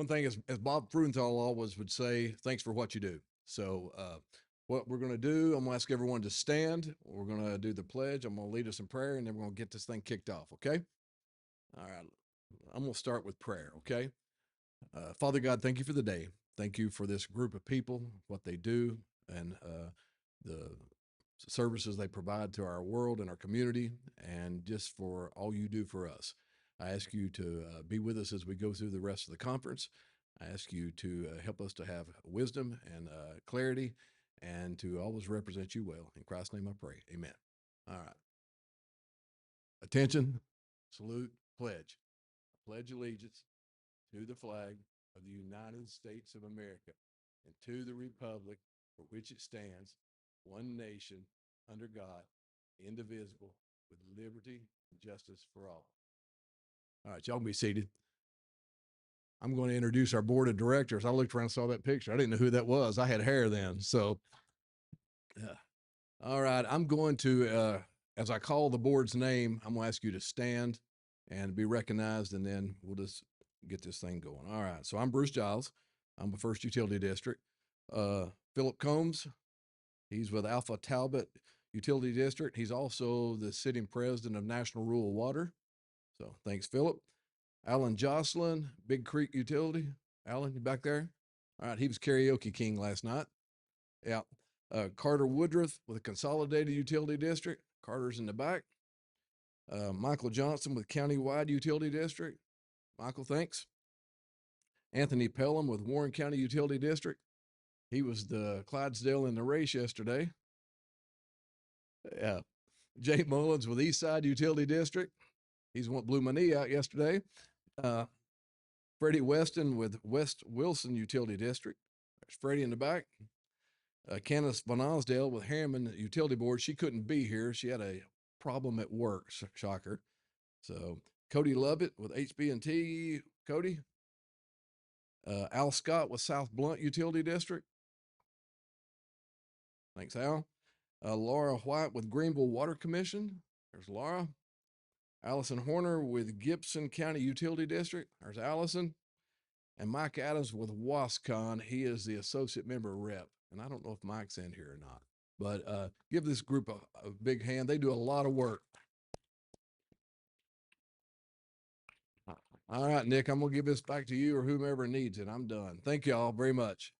one thing as Bob Fruenthal always would say, thanks for what you do. So, what we're going to do, I'm going to ask everyone to stand. We're going to do the pledge. I'm going to lead us in prayer, and then we're going to get this thing kicked off. Okay. All right. I'm going to start with prayer. Okay. Father God, thank you for the day. Thank you for this group of people, what they do, and the services they provide to our world and our community, and just for all you do for us. I ask you to be with us as we go through the rest of the conference. I ask you to help us to have wisdom and clarity and to always represent you well. In Christ's name I pray. Amen. All right. Attention, salute, pledge. I pledge allegiance to the flag of the United States of America and to the republic for which it stands, one nation, under God, indivisible, with liberty and justice for all. All right, y'all can be seated. I'm going to introduce our board of directors. I looked around and saw that picture. I didn't know who that was. I had hair then. So, all right, I'm going to, as I call the board's name, I'm going to ask you to stand and be recognized, and then we'll just get this thing going. All right, so I'm Bruce Giles. I'm the First Utility District. Philip Combs, he's with Alpha Talbot Utility District. He's also the sitting president of National Rural Water. So thanks, Philip. Alan Jocelyn, Big Creek Utility. Alan, you back there? All right, he was karaoke king last night. Yeah. Carter Woodruff with the Consolidated Utility District. Carter's in the back. Michael Johnson with Countywide Utility District. Michael, thanks. Anthony Pelham with Warren County Utility District. He was the Clydesdale in the race yesterday. Jay Mullins with Eastside Utility District. He's one blew my knee out yesterday. Freddie Weston with West Wilson Utility District. There's Freddie in the back. Candace Van Osdale with Harriman Utility Board. She couldn't be here. She had a problem at work, shocker. So Cody Lovett with HB&T. Cody. Al Scott with South Blunt Utility District. Thanks, Al. Laura White with Greenville Water Commission. There's Laura. Allison Horner with Gibson County Utility District. There's Allison. And Mike Adams with Wascon. He is the associate member rep. And I don't know if Mike's in here or not. But give this group a big hand. They do a lot of work. All right, Nick, I'm going to give this back to you or whomever needs it. I'm done. Thank you all very much.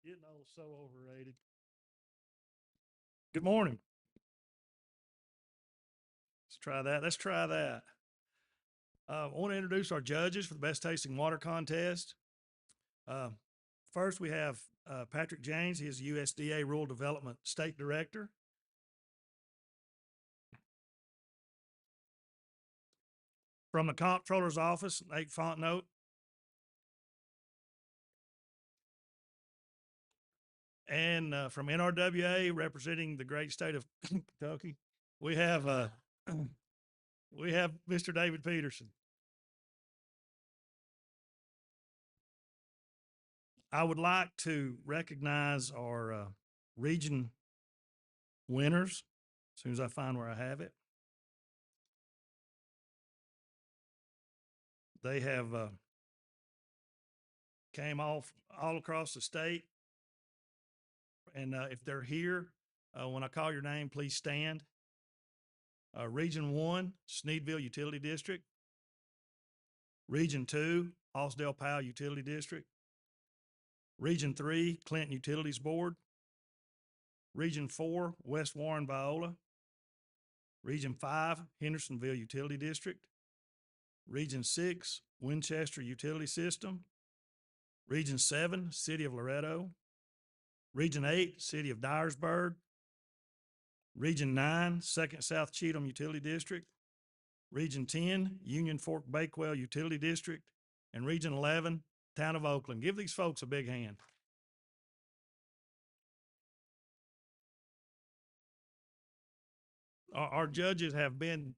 Getting old, so overrated. Good morning. Let's try that. Let's try that. I want to introduce our judges for the Best Tasting Water Contest. First, we have Patrick James. He is USDA Rural Development State Director. From the Comptroller's Office, Nate Fontenot. And from NRWA, representing the great state of Kentucky, we have Mr. David Peterson. I would like to recognize our region winners as soon as I find where I have it. They have came off all across the state. And if they're here, when I call your name, please stand. Region 1, Sneedville Utility District. Region 2, Austdale Powell Utility District. Region 3, Clinton Utilities Board. Region 4, West Warren Viola. Region 5, Hendersonville Utility District. Region 6, Winchester Utility System. Region 7, City of Loretto. Region 8, City of Dyersburg. Region 9, 2nd South Cheatham Utility District. Region 10, Union Fork Bakewell Utility District. And Region 11, Town of Oakland. Give these folks a big hand. Our judges have been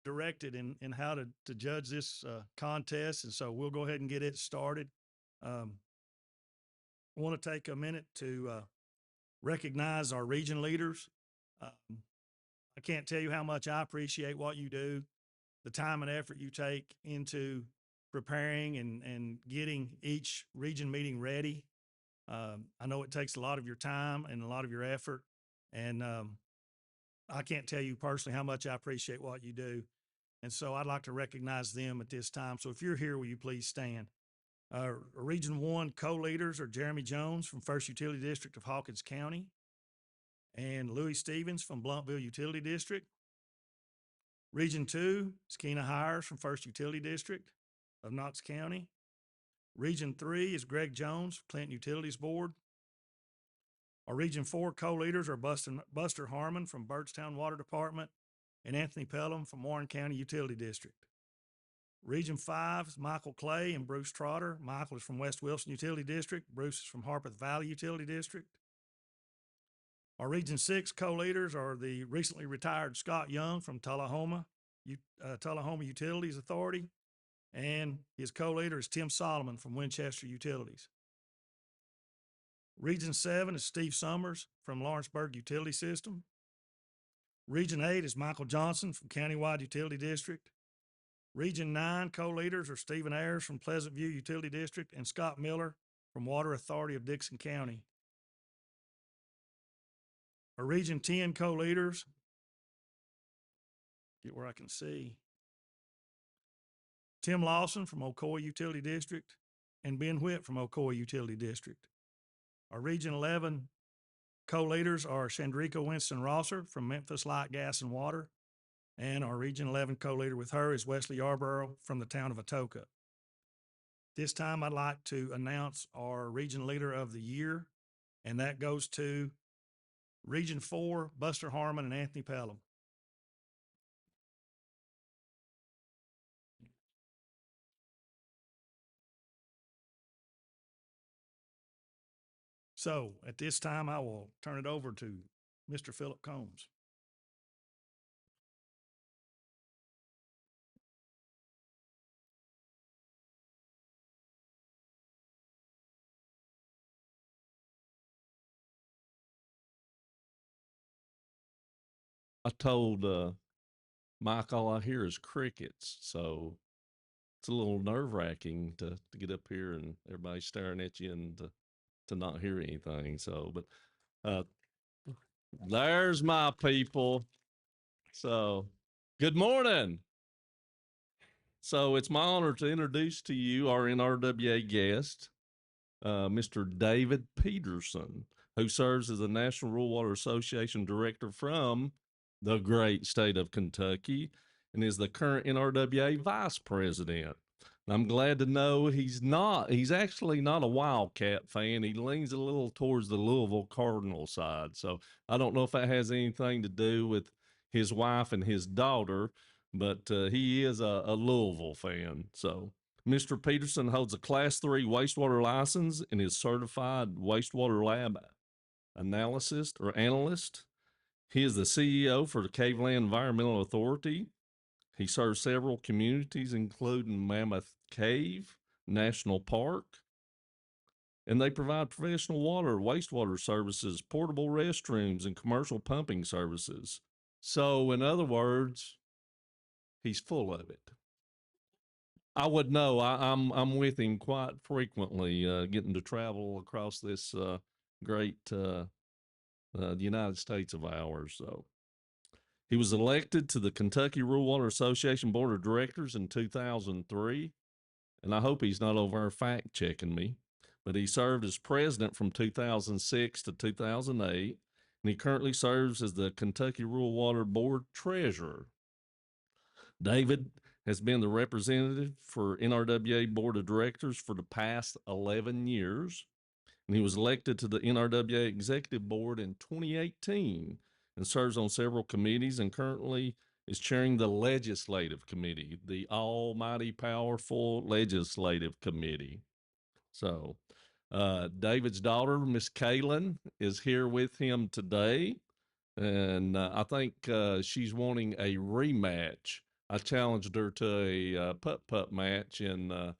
directed in how to judge this contest, and so we'll go ahead and get it started. want to take a minute to recognize our region leaders. I can't tell you how much I appreciate what you do, the time and effort you take into preparing and getting each region meeting ready. I know it takes a lot of your time and a lot of your effort, and I can't tell you personally how much I appreciate what you do. And so I'd like to recognize them at this time. So if you're here, will you please stand? Region 1 co-leaders are Jeremy Jones from First Utility District of Hawkins County and Louis Stevens from Blumpville Utility District. Region 2 is Keena Hires from First Utility District of Knox County. Region 3 is Greg Jones, Clinton Utilities Board. Our Region 4 co-leaders are Buster Harmon from Byrdstown Water Department and Anthony Pelham from Warren County Utility District. Region 5 is Michael Clay and Bruce Trotter. Michael is from West Wilson Utility District. Bruce is from Harpeth Valley Utility District. Our Region 6 co-leaders are the recently retired Scott Young from Tullahoma Utilities Authority, and his co-leader is Tim Solomon from Winchester Utilities. Region 7 is Steve Summers from Lawrenceburg Utility System. Region 8 is Michael Johnson from Countywide Utility District. Region 9 co-leaders are Stephen Ayers from Pleasant View Utility District and Scott Miller from Water Authority of Dixon County. Our Region 10 co-leaders, get where I can see, Tim Lawson from Ocoee Utility District and Ben Whitt from Ocoee Utility District. Our Region 11 co-leaders are Chandrika Winston Rosser from Memphis Light Gas and Water, and our Region 11 co-leader with her is Wesley Yarborough from the town of Atoka. This time I'd like to announce our Region Leader of the Year, and that goes to Region 4, Buster Harmon and Anthony Pelham. So at this time, I will turn it over to Mr. Philip Combs. I told Mike all I hear is crickets, so it's a little nerve-wracking to get up here and everybody staring at you and to not hear anything. So, but there's my people. So, good morning. So it's my honor to introduce to you our NRWA guest, Mr. David Peterson, who serves as the National Rural Water Association Director from the great state of Kentucky and is the current NRWA Vice President. And I'm glad to know he's actually not a Wildcat fan. He leans a little towards the Louisville Cardinal side. So I don't know if that has anything to do with his wife and his daughter, but he is a Louisville fan. So Mr. Peterson holds a Class 3 wastewater license and is certified wastewater lab analyst. He is the CEO for the Caveland Environmental Authority. He serves several communities, including Mammoth Cave National Park, and they provide professional water, wastewater services, portable restrooms, and commercial pumping services. So, in other words, he's full of it. I would know. I'm with him quite frequently, getting to travel across this great the United States of ours. So he was elected to the Kentucky Rural Water Association Board of Directors in 2003, and I hope he's not over fact checking me. But he served as president from 2006 to 2008, and he currently serves as the Kentucky Rural Water Board Treasurer. David has been the representative for NRWA Board of Directors for the past 11 years, and he was elected to the NRWA Executive Board in 2018 and serves on several committees and currently is chairing the Legislative Committee, the almighty powerful Legislative Committee. So David's daughter, Miss Kaylin, is here with him today, and I think she's wanting a rematch. I challenged her to a putt-putt match in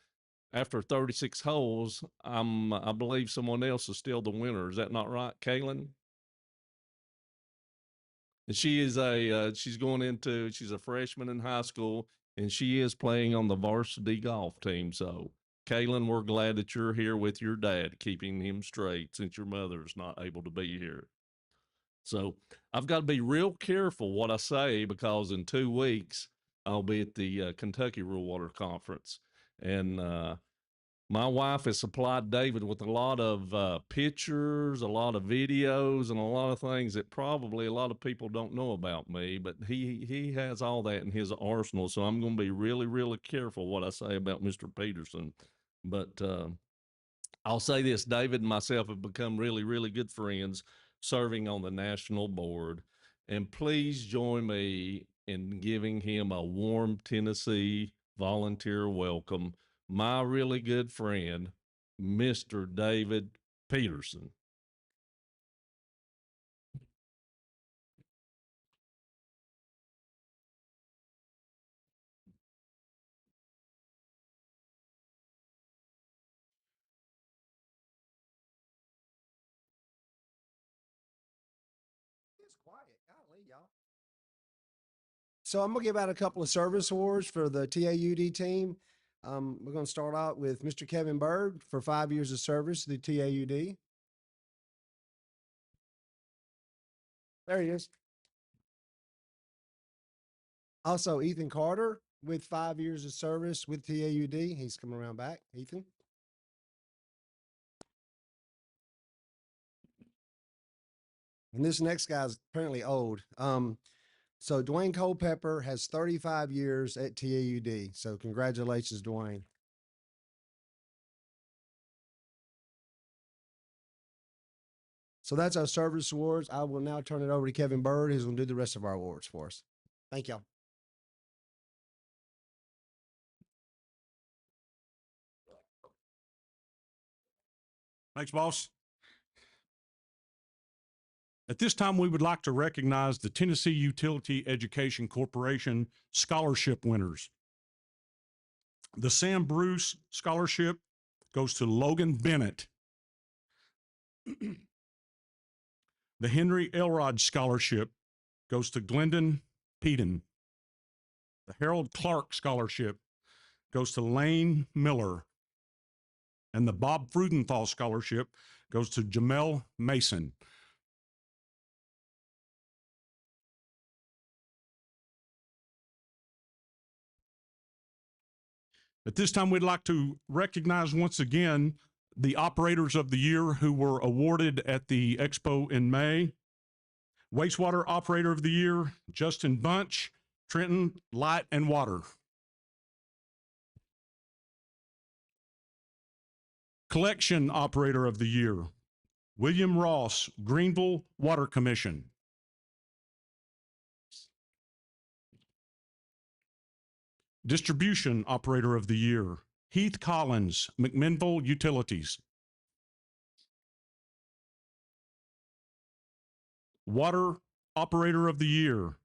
after 36 holes, I believe someone else is still the winner. Is that not right, Kaylin? And she is she's a freshman in high school, and she is playing on the varsity golf team. So, Kaylin, we're glad that you're here with your dad, keeping him straight since your mother's not able to be here. So I've got to be real careful what I say, because in 2 weeks I'll be at the Kentucky Rural Water Conference, and my wife has supplied David with a lot of pictures, a lot of videos, and a lot of things that probably a lot of people don't know about me, but he has all that in his arsenal. So I'm going to be really, really careful what I say about Mr. Peterson. But I'll say this, David and myself have become really, really good friends serving on the national board. And please join me in giving him a warm Tennessee volunteer welcome. My really good friend, Mr. David Peterson. It's quiet. Golly, y'all. So I'm gonna give out a couple of service awards for the TAUD team. We're gonna start out with Mr. Kevin Bird for 5 years of service to the TAUD. There he is. Also, Ethan Carter with 5 years of service with TAUD. He's coming around back. Ethan. And this next guy's apparently old. So Dwayne Culpepper has 35 years at TAUD. So congratulations, Dwayne. So that's our service awards. I will now turn it over to Kevin Bird, who's going to do the rest of our awards for us. Thank y'all. Thanks, boss. At this time, we would like to recognize the Tennessee Utility Education Corporation scholarship winners. The Sam Bruce Scholarship goes to Logan Bennett. The Henry Elrod Scholarship goes to Glendon Peden. The Harold Clark Scholarship goes to Lane Miller. And the Bob Frudenthal Scholarship goes to Jamel Mason. At this time, we'd like to recognize once again the Operators of the Year who were awarded at the Expo in May. Wastewater Operator of the Year, Justin Bunch, Trenton Light and Water. Collection Operator of the Year, William Ross, Greenville Water Commission. Distribution Operator of the Year, Heath Collins, McMinnville Utilities. Water Operator of the Year,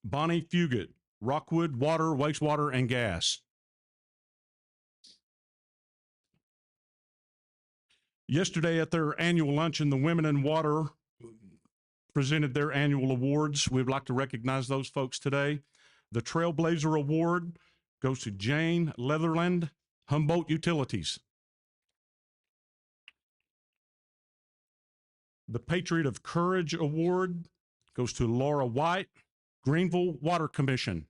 Bonnie Fugit, Rockwood Water, Wastewater, and Gas. Yesterday at their annual luncheon, the Women in Water presented their annual awards. We'd like to recognize those folks today. The Trailblazer Award goes to Jane Leatherland, Humboldt Utilities. The Patriot of Courage Award goes to Laura White, Greenville Water Commission.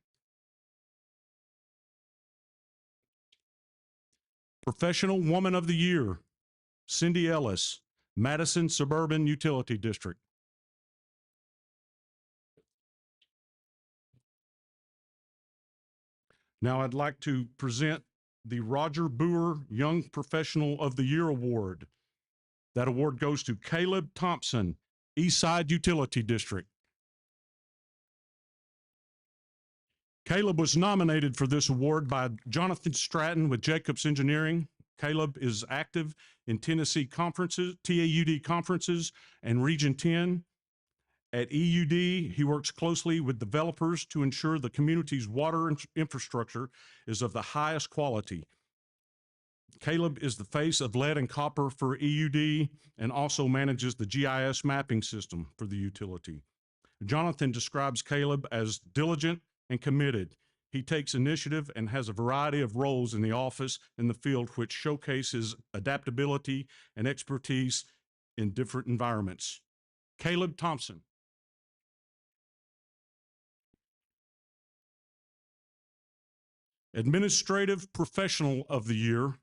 Professional Woman of the Year, Cindy Ellis, Madison Suburban Utility District. Now I'd like to present the Roger Boer Young Professional of the Year Award. That award goes to Caleb Thompson, Eastside Utility District. Caleb was nominated for this award by Jonathan Stratton with Jacobs Engineering. Caleb is active in Tennessee conferences, TAUD conferences, and Region 10. At EUD, he works closely with developers to ensure the community's water infrastructure is of the highest quality. Caleb is the face of lead and copper for EUD and also manages the GIS mapping system for the utility. Jonathan describes Caleb as diligent and committed. He takes initiative and has a variety of roles in the office and the field, which showcases adaptability and expertise in different environments. Caleb Thompson. Administrative Professional of the Year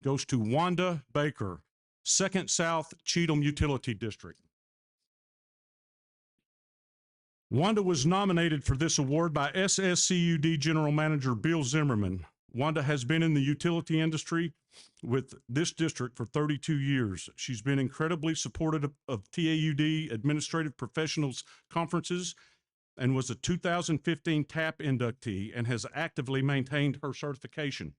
goes to Wanda Baker, 2nd South Cheatham Utility District. Wanda was nominated for this award by SSCUD General Manager Bill Zimmerman. Wanda has been in the utility industry with this district for 32 years. She's been incredibly supportive of TAUD Administrative Professionals Conferences and was a 2015 TAP inductee and has actively maintained her certification.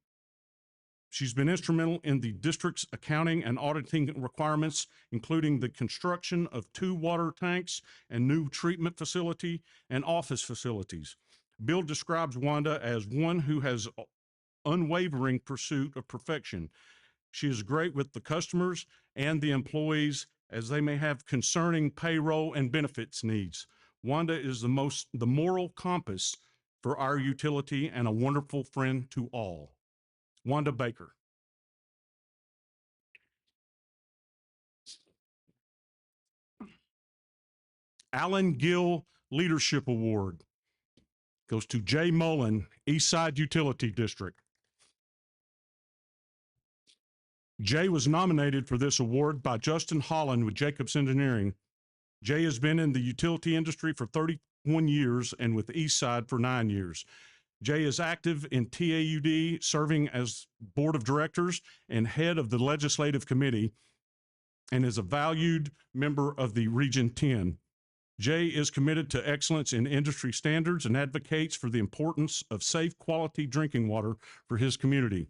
She's been instrumental in the district's accounting and auditing requirements, including the construction of 2 water tanks and new treatment facility and office facilities. Bill describes Wanda as one who has unwavering pursuit of perfection. She is great with the customers and the employees as they may have concerning payroll and benefits needs. Wanda is the moral compass for our utility and a wonderful friend to all. Wanda Baker. Alan Gill Leadership Award goes to Jay Mullen, Eastside Utility District. Jay was nominated for this award by Justin Holland with Jacobs Engineering. Jay has been in the utility industry for 31 years and with Eastside for 9 years. Jay is active in TAUD, serving as board of directors and head of the legislative committee, and is a valued member of the Region 10. Jay is committed to excellence in industry standards and advocates for the importance of safe, quality drinking water for his community.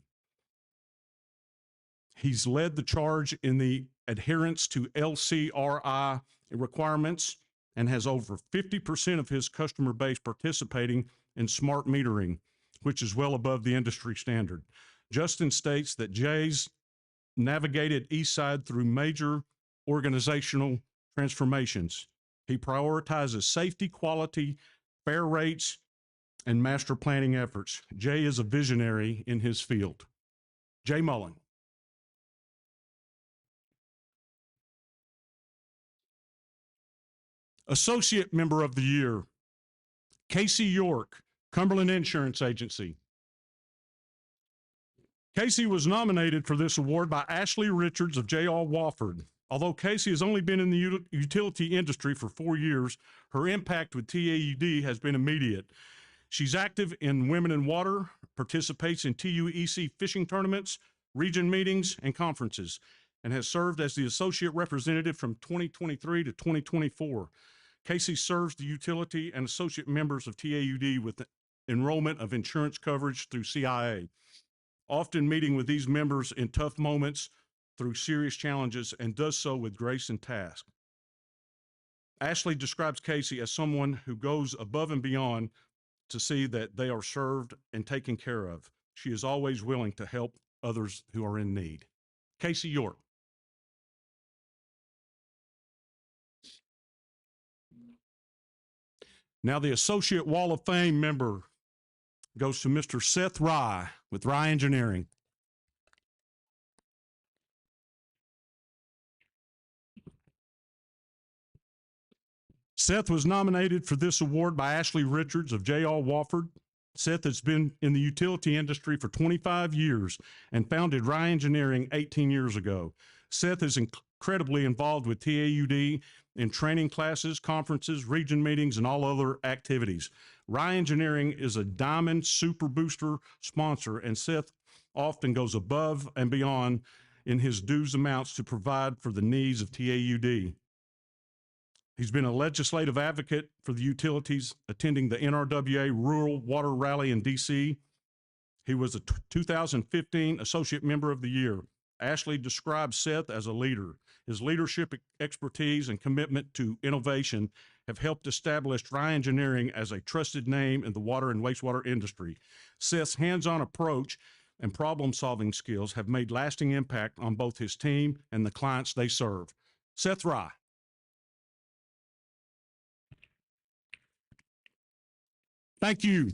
He's led the charge in the adherence to LCRI requirements and has over 50% of his customer base participating in smart metering, which is well above the industry standard. Justin states that Jay's navigated Eastside through major organizational transformations. He prioritizes safety, quality, fair rates, and master planning efforts. Jay is a visionary in his field. Jay Mullen. Associate Member of the Year, Casey York, Cumberland Insurance Agency. Casey was nominated for this award by Ashley Richards of J.R. Wofford. Although Casey has only been in the utility industry for 4 years, her impact with TAUD has been immediate. She's active in Women in Water, participates in TUEC fishing tournaments, region meetings, and conferences, and has served as the associate representative from 2023 to 2024. Casey serves the utility and associate members of TAUD with the enrollment of insurance coverage through CIA, often meeting with these members in tough moments through serious challenges, and does so with grace and task. Ashley describes Casey as someone who goes above and beyond to see that they are served and taken care of. She is always willing to help others who are in need. Casey York. Now the Associate Wall of Fame member goes to Mr. Seth Rye with Rye Engineering. Seth was nominated for this award by Ashley Richards of J.R. Wofford. Seth has been in the utility industry for 25 years and founded Rye Engineering 18 years ago. Seth is incredibly involved with TAUD in training classes, conferences, region meetings, and all other activities. Rye Engineering is a Diamond Super Booster sponsor, and Seth often goes above and beyond in his dues amounts to provide for the needs of TAUD. He's been a legislative advocate for the utilities, attending the NRWA Rural Water Rally in D.C. He was a 2015 Associate Member of the Year. Ashley describes Seth as a leader. His leadership expertise and commitment to innovation have helped establish Rye Engineering as a trusted name in the water and wastewater industry. Seth's hands-on approach and problem-solving skills have made lasting impact on both his team and the clients they serve. Seth Rye. Thank you.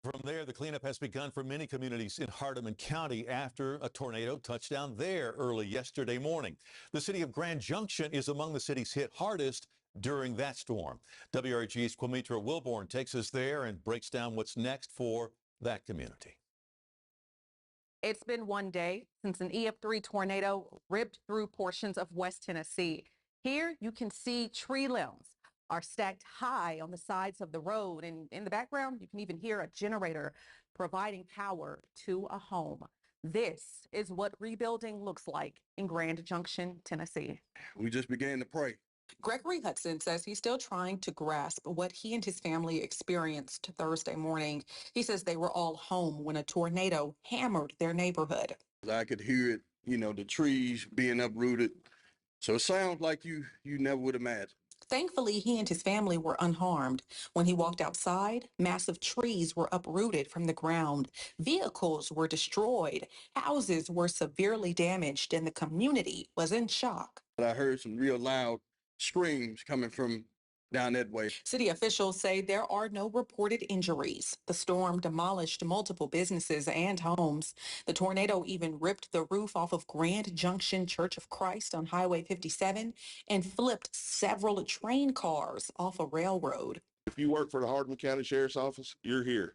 From there, the cleanup has begun for many communities in Hardeman County after a tornado touched down there early yesterday morning. The city of Grand Junction is among the cities hit hardest during that storm. WRG's Quamitra Wilborn takes us there and breaks down what's next for that community. It's been one day since an EF3 tornado ripped through portions of West Tennessee. Here you can see tree limbs are stacked high on the sides of the road, and in the background you can even hear a generator providing power to a home. This is what rebuilding looks like in Grand Junction, Tennessee. We just began to pray. Gregory Hudson says he's still trying to grasp what he and his family experienced Thursday morning. He says they were all home when a tornado hammered their neighborhood. I could hear it, the trees being uprooted. So it sounds like you never would imagine. Thankfully, he and his family were unharmed. When he walked outside, massive trees were uprooted from the ground. Vehicles were destroyed. Houses were severely damaged, and the community was in shock. I heard some real loud screams coming from down that way. City officials say there are no reported injuries. The storm demolished multiple businesses and homes. The tornado even ripped the roof off of Grand Junction Church of Christ on Highway 57 and flipped several train cars off a railroad. If you work for the Hardeman County Sheriff's Office, you're here.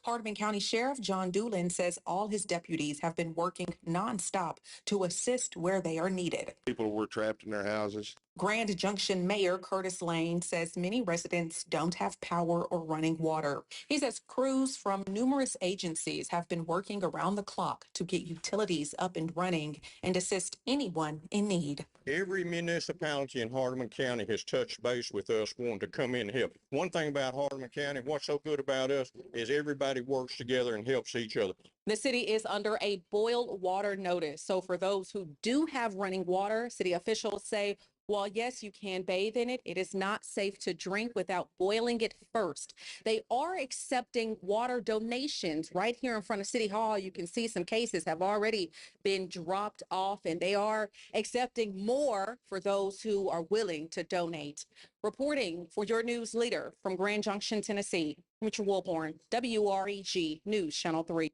Hardeman County Sheriff John Doolin says all his deputies have been working nonstop to assist where they are needed. People were trapped in their houses. Grand Junction Mayor Curtis Lane says many residents don't have power or running water. He says crews from numerous agencies have been working around the clock to get utilities up and running and assist anyone in need. Every municipality in Hardeman County has touched base with us wanting to come in and help. One thing about Hardeman County, what's so good about us is everybody works together and helps each other. The city is under a boil water notice. So for those who do have running water, city officials say, while yes, you can bathe in it, it is not safe to drink without boiling it first. They are accepting water donations right here in front of City Hall. You can see some cases have already been dropped off, and they are accepting more for those who are willing to donate. Reporting for your news leader from Grand Junction, Tennessee, Richard Wilborn, WREG News Channel 3.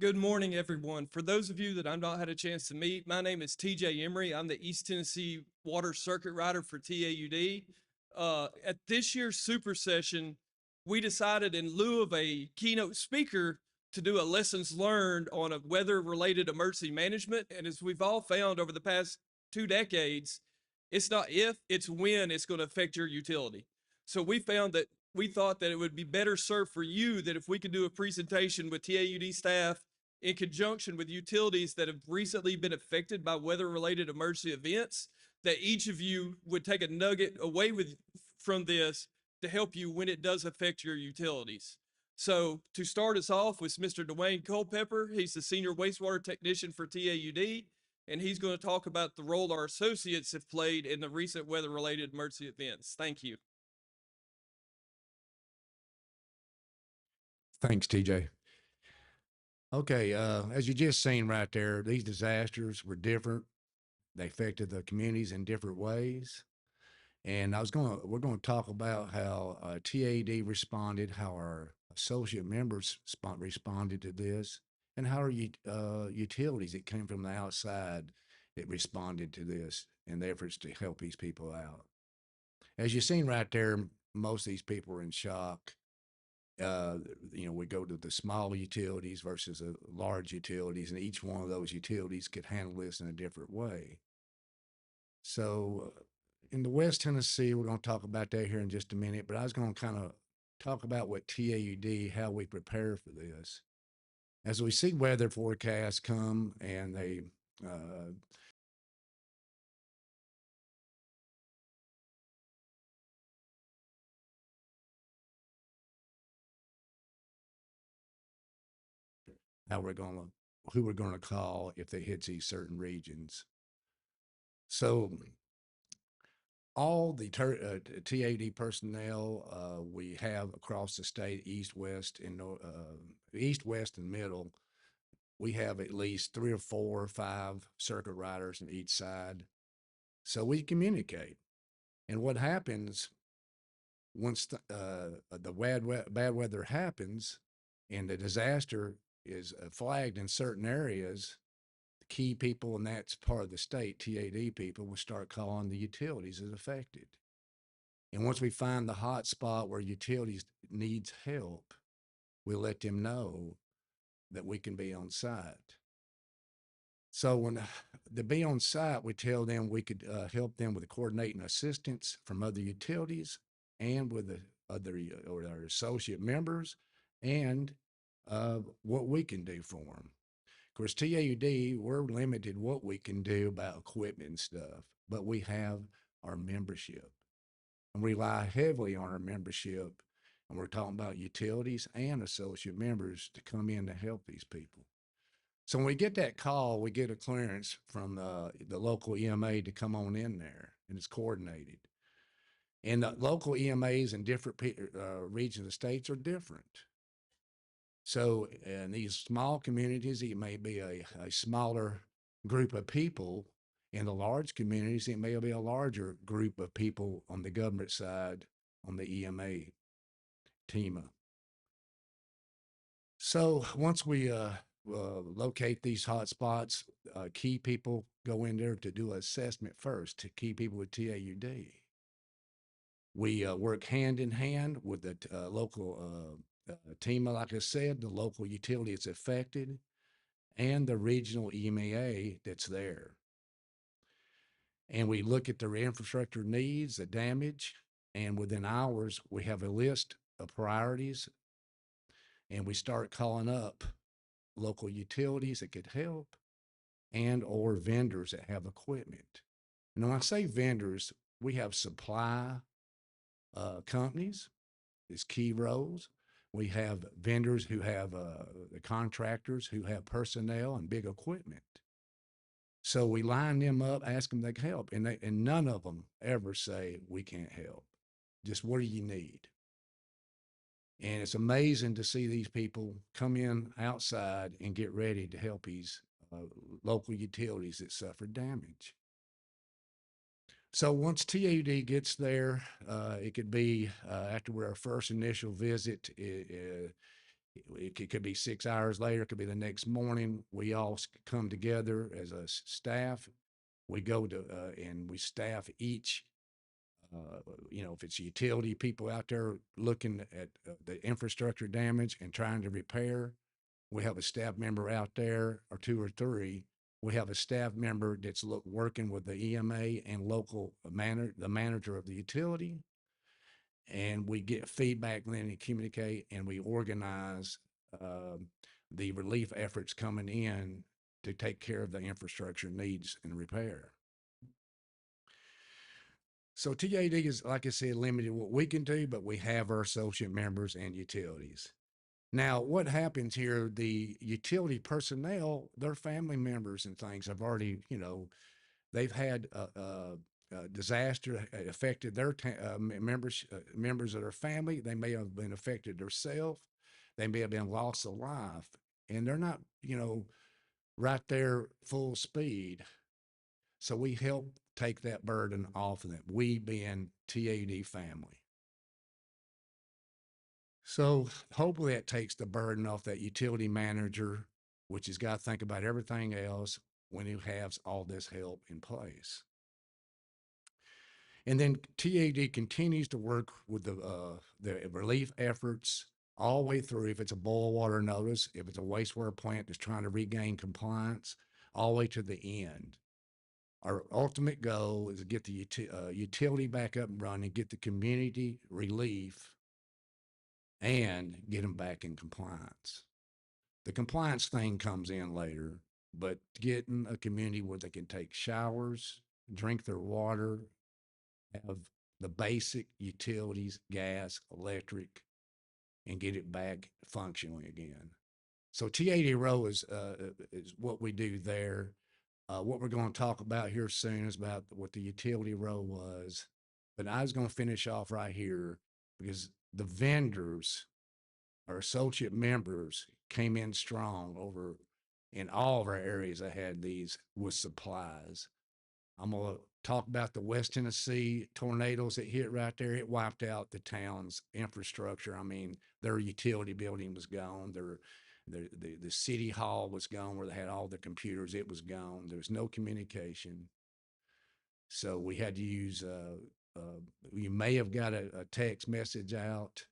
Good morning, everyone. For those of you that I've not had a chance to meet, my name is TJ Emery. I'm the East Tennessee Water Circuit Rider for TAUD. at this year's Supersession, we decided in lieu of a keynote speaker to do a lessons learned on a weather-related emergency management. And as we've all found over the past 2 decades, it's not if, it's when it's going to affect your utility. So we found that we thought that it would be better served for you that if we could do a presentation with TAUD staff in conjunction with utilities that have recently been affected by weather-related emergency events, that each of you would take a nugget away from this to help you when it does affect your utilities. So to start us off was Mr. Dwayne Culpepper. He's the senior wastewater technician for TAUD, and he's going to talk about the role our associates have played in the recent weather-related emergency events. Thank you. Thanks, TJ. Okay, as you just seen right there, these disasters were different. They affected the communities in different ways. And we're gonna talk about how TAD responded, how our associate members responded to this, and how our utilities that came from the outside that responded to this in the efforts to help these people out. As you've seen right there, most of these people were in shock. We go to the small utilities versus the large utilities, and each one of those utilities could handle this in a different way. So in the West Tennessee, we're going to talk about that here in just a minute, but I was going to kind of talk about what TAUD, how we prepare for this. As we see weather forecasts come and they who we're going to call if they hit these certain regions. So all the TAD personnel we have across the state, east, west, and middle, we have at least 3 or 4 or 5 circuit riders on each side. So we communicate. And what happens once the bad weather happens and the disaster is flagged in certain areas, the key people, and that's part of the state, TAD people, will start calling the utilities as affected. And once we find the hot spot where utilities needs help, we'll let them know that we can be on site. So when to be on site, we tell them we could help them with the coordinating assistance from other utilities and with the other or our associate members, and what we can do for them. Of course, TAUD, we're limited what we can do about equipment and stuff, but we have our membership and we rely heavily on our membership. And we're talking about utilities and associate members to come in to help these people. So when we get that call, we get a clearance from the local EMA to come on in there, and it's coordinated. And the local EMAs in different regions of states are different. So in these small communities, it may be a smaller group of people. In the large communities, it may be a larger group of people on the government side, on the EMA, TEMA. So once we locate these hot spots, key people go in there to do assessment first, to key people with TAUD. We work hand in hand with the local TEMA, like I said, the local utility that's affected, and the regional EMA that's there. And we look at their infrastructure needs, the damage, and within hours, we have a list of priorities, and we start calling up local utilities that could help and or vendors that have equipment. And when I say vendors, we have supply companies, it's key roles. We have vendors who have the contractors who have personnel and big equipment. So we line them up, ask them if they can help, and none of them ever say we can't help. Just what do you need? And it's amazing to see these people come in outside and get ready to help these local utilities that suffered damage. So once TAUD gets there, it could be after our first initial visit, it could be 6 hours later, it could be the next morning. We all come together as a staff. We go to and we staff each if it's utility people out there looking at the infrastructure damage and trying to repair, we have a staff member out there, or two or three. We have a staff member that's working with the EMA and local the manager of the utility. And we get feedback, then and communicate, and we organize the relief efforts coming in to take care of the infrastructure needs and repair. So TAD is, like I said, limited what we can do, but we have our associate members and utilities. Now, what happens here, the utility personnel, their family members and things have already, they've had a disaster affected their members of their family. They may have been affected themselves. They may have been loss of life, and they're not, right there full speed. So we help take that burden off of them, we being TAD family. So hopefully that takes the burden off that utility manager, which has got to think about everything else when he has all this help in place. And then TAD continues to work with the relief efforts all the way through. If it's a boil water notice, if it's a wastewater plant that's trying to regain compliance, all the way to the end. Our ultimate goal is to get the utility back up and running, get the community relief, and get them back in compliance. The compliance thing comes in later, but getting a community where they can take showers, drink their water, have the basic utilities, gas, electric, and get it back functioning again. So TAD Row is what we do there. What we're going to talk about here soon is about what the utility row was. But I was going to finish off right here because the vendors, our associate members, came in strong over in all of our areas that had these with supplies. I'm going to talk about the West Tennessee tornadoes that hit right there. It wiped out the town's infrastructure. I mean, their utility building was gone. The city hall was gone where they had all the computers. It was gone. There was no communication. So we had to use, you may have got a text message out,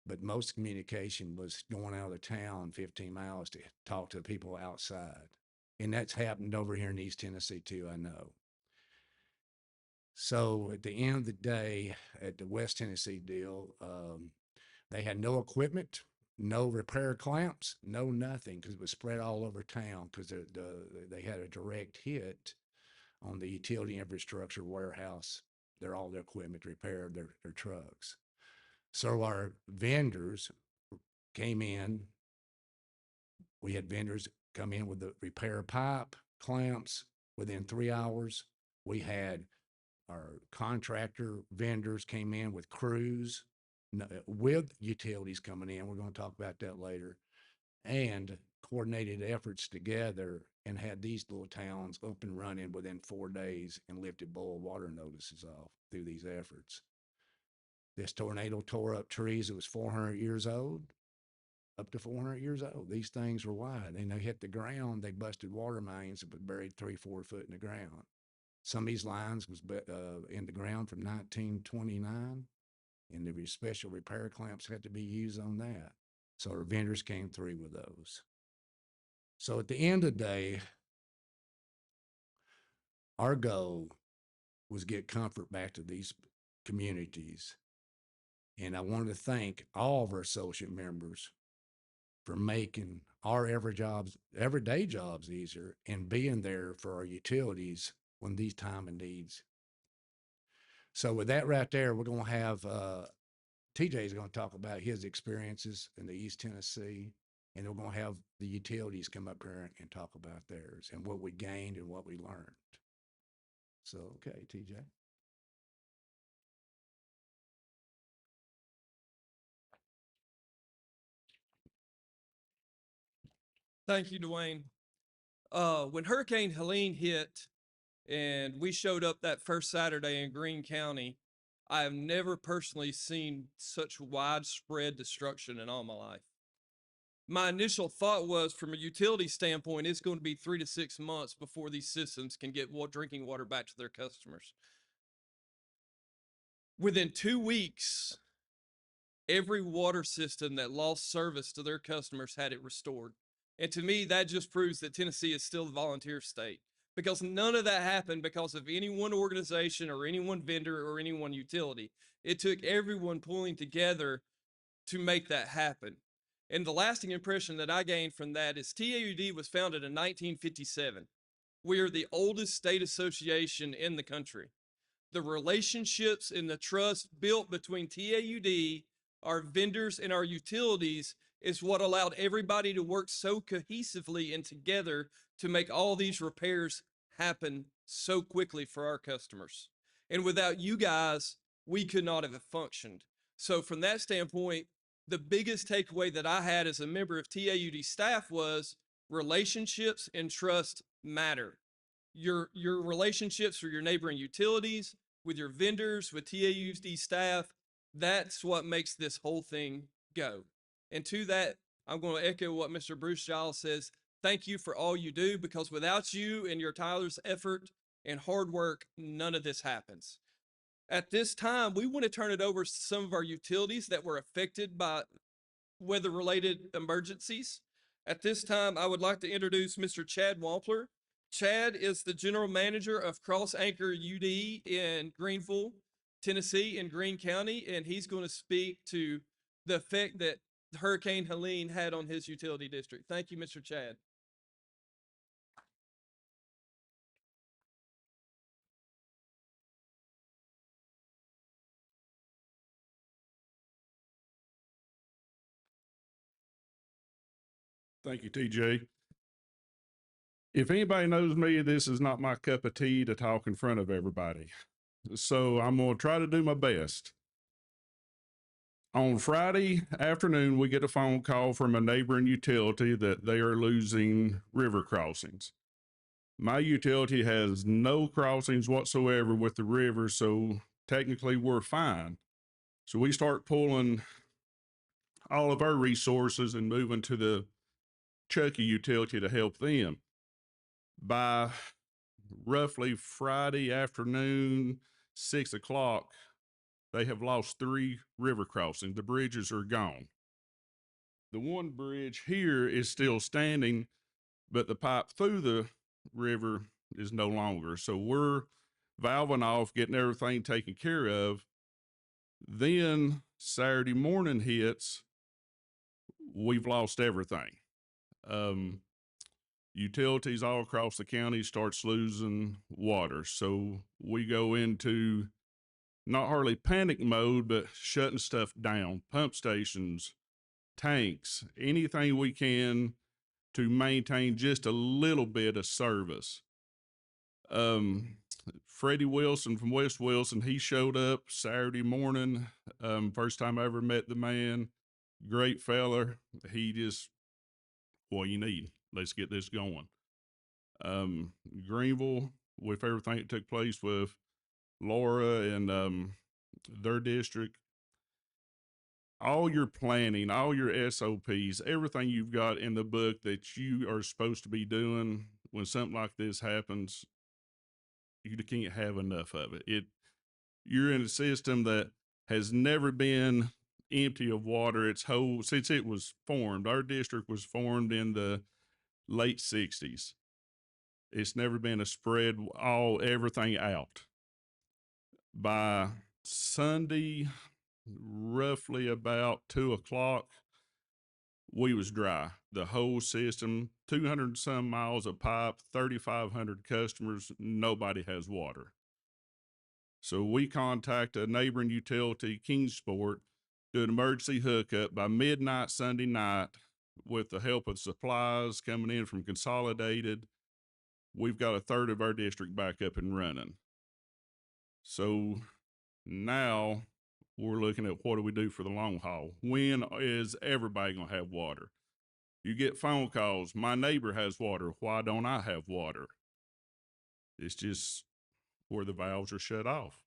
but most communication was going out of the town 15 miles to talk to people outside. And that's happened over here in East Tennessee too, I know. So at the end of the day, at the West Tennessee deal, they had no equipment, no repair clamps, no nothing, because it was spread all over town because they had a direct hit on the utility infrastructure warehouse. All their equipment repaired their trucks. So our vendors came in. We had vendors come in with the repair pipe, clamps within 3 hours. We had our contractor vendors came in with crews with utilities coming in. We're going to talk about that later, and coordinated efforts together and had these little towns up and running within 4 days and lifted boil water notices off through these efforts. This tornado tore up trees that was 400 years old, up to 400 years old. These things were wide, and they hit the ground. They busted water mains that were buried 3-4 foot in the ground. Some of these lines was in the ground from 1929, and the special repair clamps had to be used on that. So our vendors came through with those. So at the end of the day, our goal was get comfort back to these communities. And I wanted to thank all of our associate members for making our everyday jobs easier and being there for our utilities when these time of needs. So with that right there, we're going to have TJ is going to talk about his experiences in the East Tennessee, and we're going to have the utilities come up here and talk about theirs and what we gained and what we learned. So, okay, TJ. Thank you, Dwayne. When Hurricane Helene hit and we showed up that first Saturday in Greene County, I have never personally seen such widespread destruction in all my life. My initial thought was, from a utility standpoint, it's going to be 3 to 6 months before these systems can get drinking water back to their customers. Within 2 weeks, every water system that lost service to their customers had it restored. And to me, that just proves that Tennessee is still a volunteer state, because none of that happened because of any one organization or any one vendor or any one utility. It took everyone pulling together to make that happen. And the lasting impression that I gained from that is TAUD was founded in 1957. We are the oldest state association in the country. The relationships and the trust built between TAUD, our vendors, and our utilities is what allowed everybody to work so cohesively and together to make all these repairs happen so quickly for our customers. And without you guys, we could not have functioned. So from that standpoint, the biggest takeaway that I had as a member of TAUD staff was relationships and trust matter. Your relationships with your neighboring utilities, with your vendors, with TAUD staff, that's what makes this whole thing go. And to that, I'm going to echo what Mr. Bruce Giles says. Thank you for all you do, because without you and your Tyler's effort and hard work, none of this happens. At this time, we want to turn it over to some of our utilities that were affected by weather-related emergencies. At this time, I would like to introduce Mr. Chad Wampler. Chad is the general manager of Cross Anchor UD in Greenville, Tennessee, in Greene County, and he's going to speak to the effect that Hurricane Helene had on his utility district. Thank you, Mr. Chad. Thank you, TJ. If anybody knows me, this is not my cup of tea to talk in front of everybody. So I'm going to try to do my best. On Friday afternoon, we get a phone call from a neighboring utility that they are losing river crossings. My utility has no crossings whatsoever with the river, so technically we're fine. So we start pulling all of our resources and moving to the Chucky utility to help them. By roughly Friday afternoon, 6 o'clock, they have lost 3 river crossings. The bridges are gone. The one bridge here is still standing, but the pipe through the river is no longer. So we're valving off, getting everything taken care of. Then Saturday morning hits, we've lost everything. Utilities all across the county starts losing water. So we go into not hardly panic mode, but shutting stuff down, pump stations, tanks, anything we can to maintain just a little bit of service. Freddie Wilson from West Wilson, he showed up Saturday morning. First time I ever met the man. Great fella. He just, what you need? Let's get this going. Greenville, with everything that took place with Laura and their district, all your planning, all your SOPs, everything you've got in the book that you are supposed to be doing when something like this happens, you can't have enough of it. You're in a system that has never been empty of water since it was formed. Our district was formed in the late 60s. It's never been a spread everything out. By Sunday, roughly about 2 o'clock, we was dry. The whole system, 200 and some miles of pipe, 3,500 customers, nobody has water. So we contact a neighboring utility, Kingsport, do an emergency hookup by midnight Sunday night with the help of supplies coming in from Consolidated. We've got a third of our district back up and running. So now we're looking at what do we do for the long haul? When is everybody going to have water? You get phone calls. My neighbor has water. Why don't I have water? It's just where the valves are shut off.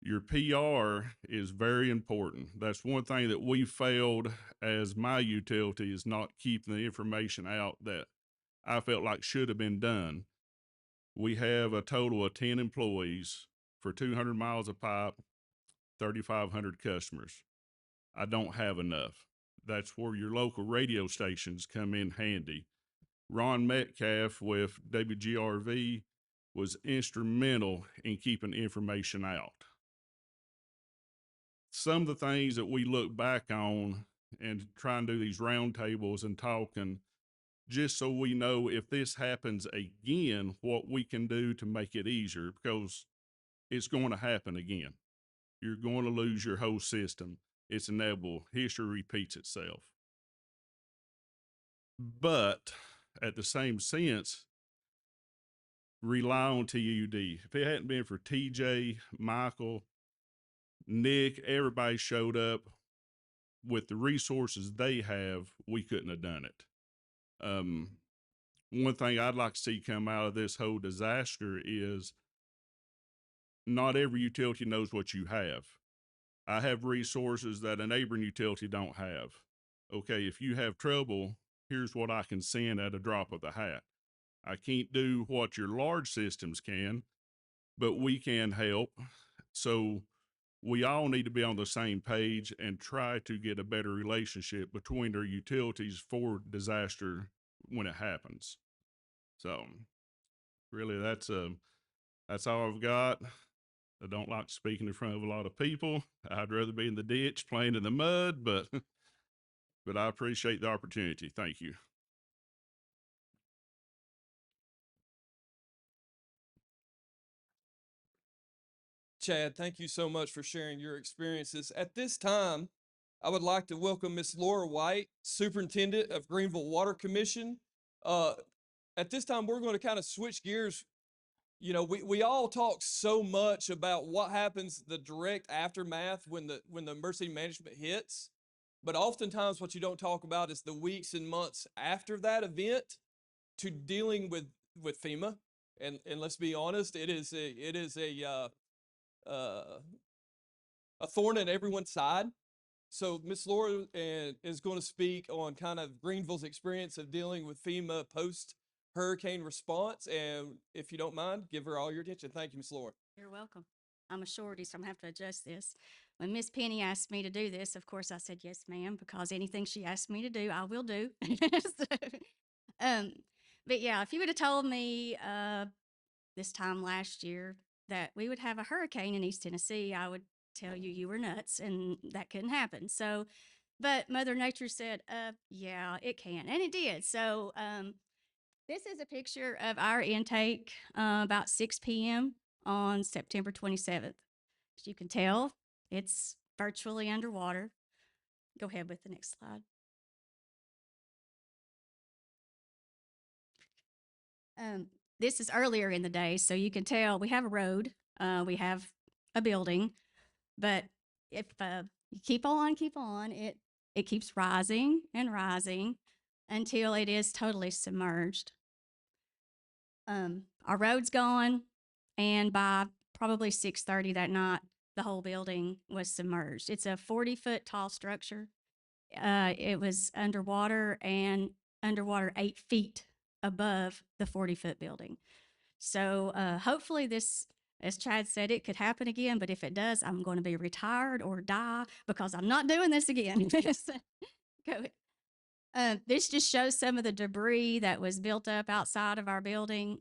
Your PR is very important. That's one thing that we failed as my utility, is not keeping the information out that I felt like should have been done. We have a total of 10 employees for 200 miles of pipe, 3,500 customers. I don't have enough. That's where your local radio stations come in handy. Ron Metcalf with WGRV was instrumental in keeping information out. Some of the things that we look back on and try and do these roundtables and talking, just so we know if this happens again, what we can do to make it easier, because it's going to happen again. You're going to lose your whole system. It's inevitable. History repeats itself. But at the same sense, rely on TAUD. If it hadn't been for TJ, Michael, Nick, everybody showed up with the resources they have, we couldn't have done it. One thing I'd like to see come out of this whole disaster is not every utility knows what you have. I have resources that a neighboring utility don't have. Okay, if you have trouble, here's what I can send at a drop of the hat. I can't do what your large systems can, but we can help. So we all need to be on the same page and try to get a better relationship between our utilities for disaster when it happens. So really that's all I've got. I don't like speaking in front of a lot of people. I'd rather be in the ditch playing in the mud, but I appreciate the opportunity. Thank you. Chad, thank you so much for sharing your experiences. At this time, I would like to welcome Miss Laura White, Superintendent of Greenville Water Commission. At this time, we're going to kind of switch gears. You know, we all talk so much about what happens, the direct aftermath when the emergency management hits, but oftentimes what you don't talk about is the weeks and months after that event to dealing with FEMA. And let's be honest, it is a thorn in everyone's side. So Miss Laura is going to speak on kind of Greenville's experience of dealing with FEMA post hurricane response. And if you don't mind, give her all your attention. Thank you, Miss Laura. You're welcome. I'm a shorty, so I'm gonna have to adjust this. When Miss Penny asked me to do this, of course I said yes, ma'am, because anything she asked me to do, I will do. But yeah, if you would have told me this time last year that we would have a hurricane in East Tennessee, I would tell you you were nuts and that couldn't happen. So, but Mother Nature said, yeah, it can, and it did. So this is a picture of our intake about 6 p.m. on September 27th. As you can tell, it's virtually underwater. Go ahead with the next slide. This is earlier in the day, so you can tell we have a road, we have a building, but if you keep on, it keeps rising and rising until it is totally submerged. Our road's gone, and by probably 6:30 that night, the whole building was submerged. It's a 40-foot tall structure. It was underwater 8 feet above the 40-foot building. So hopefully this, as Chad said, it could happen again, but if it does, I'm going to be retired or die because I'm not doing this again. Go ahead. This just shows some of the debris that was built up outside of our building.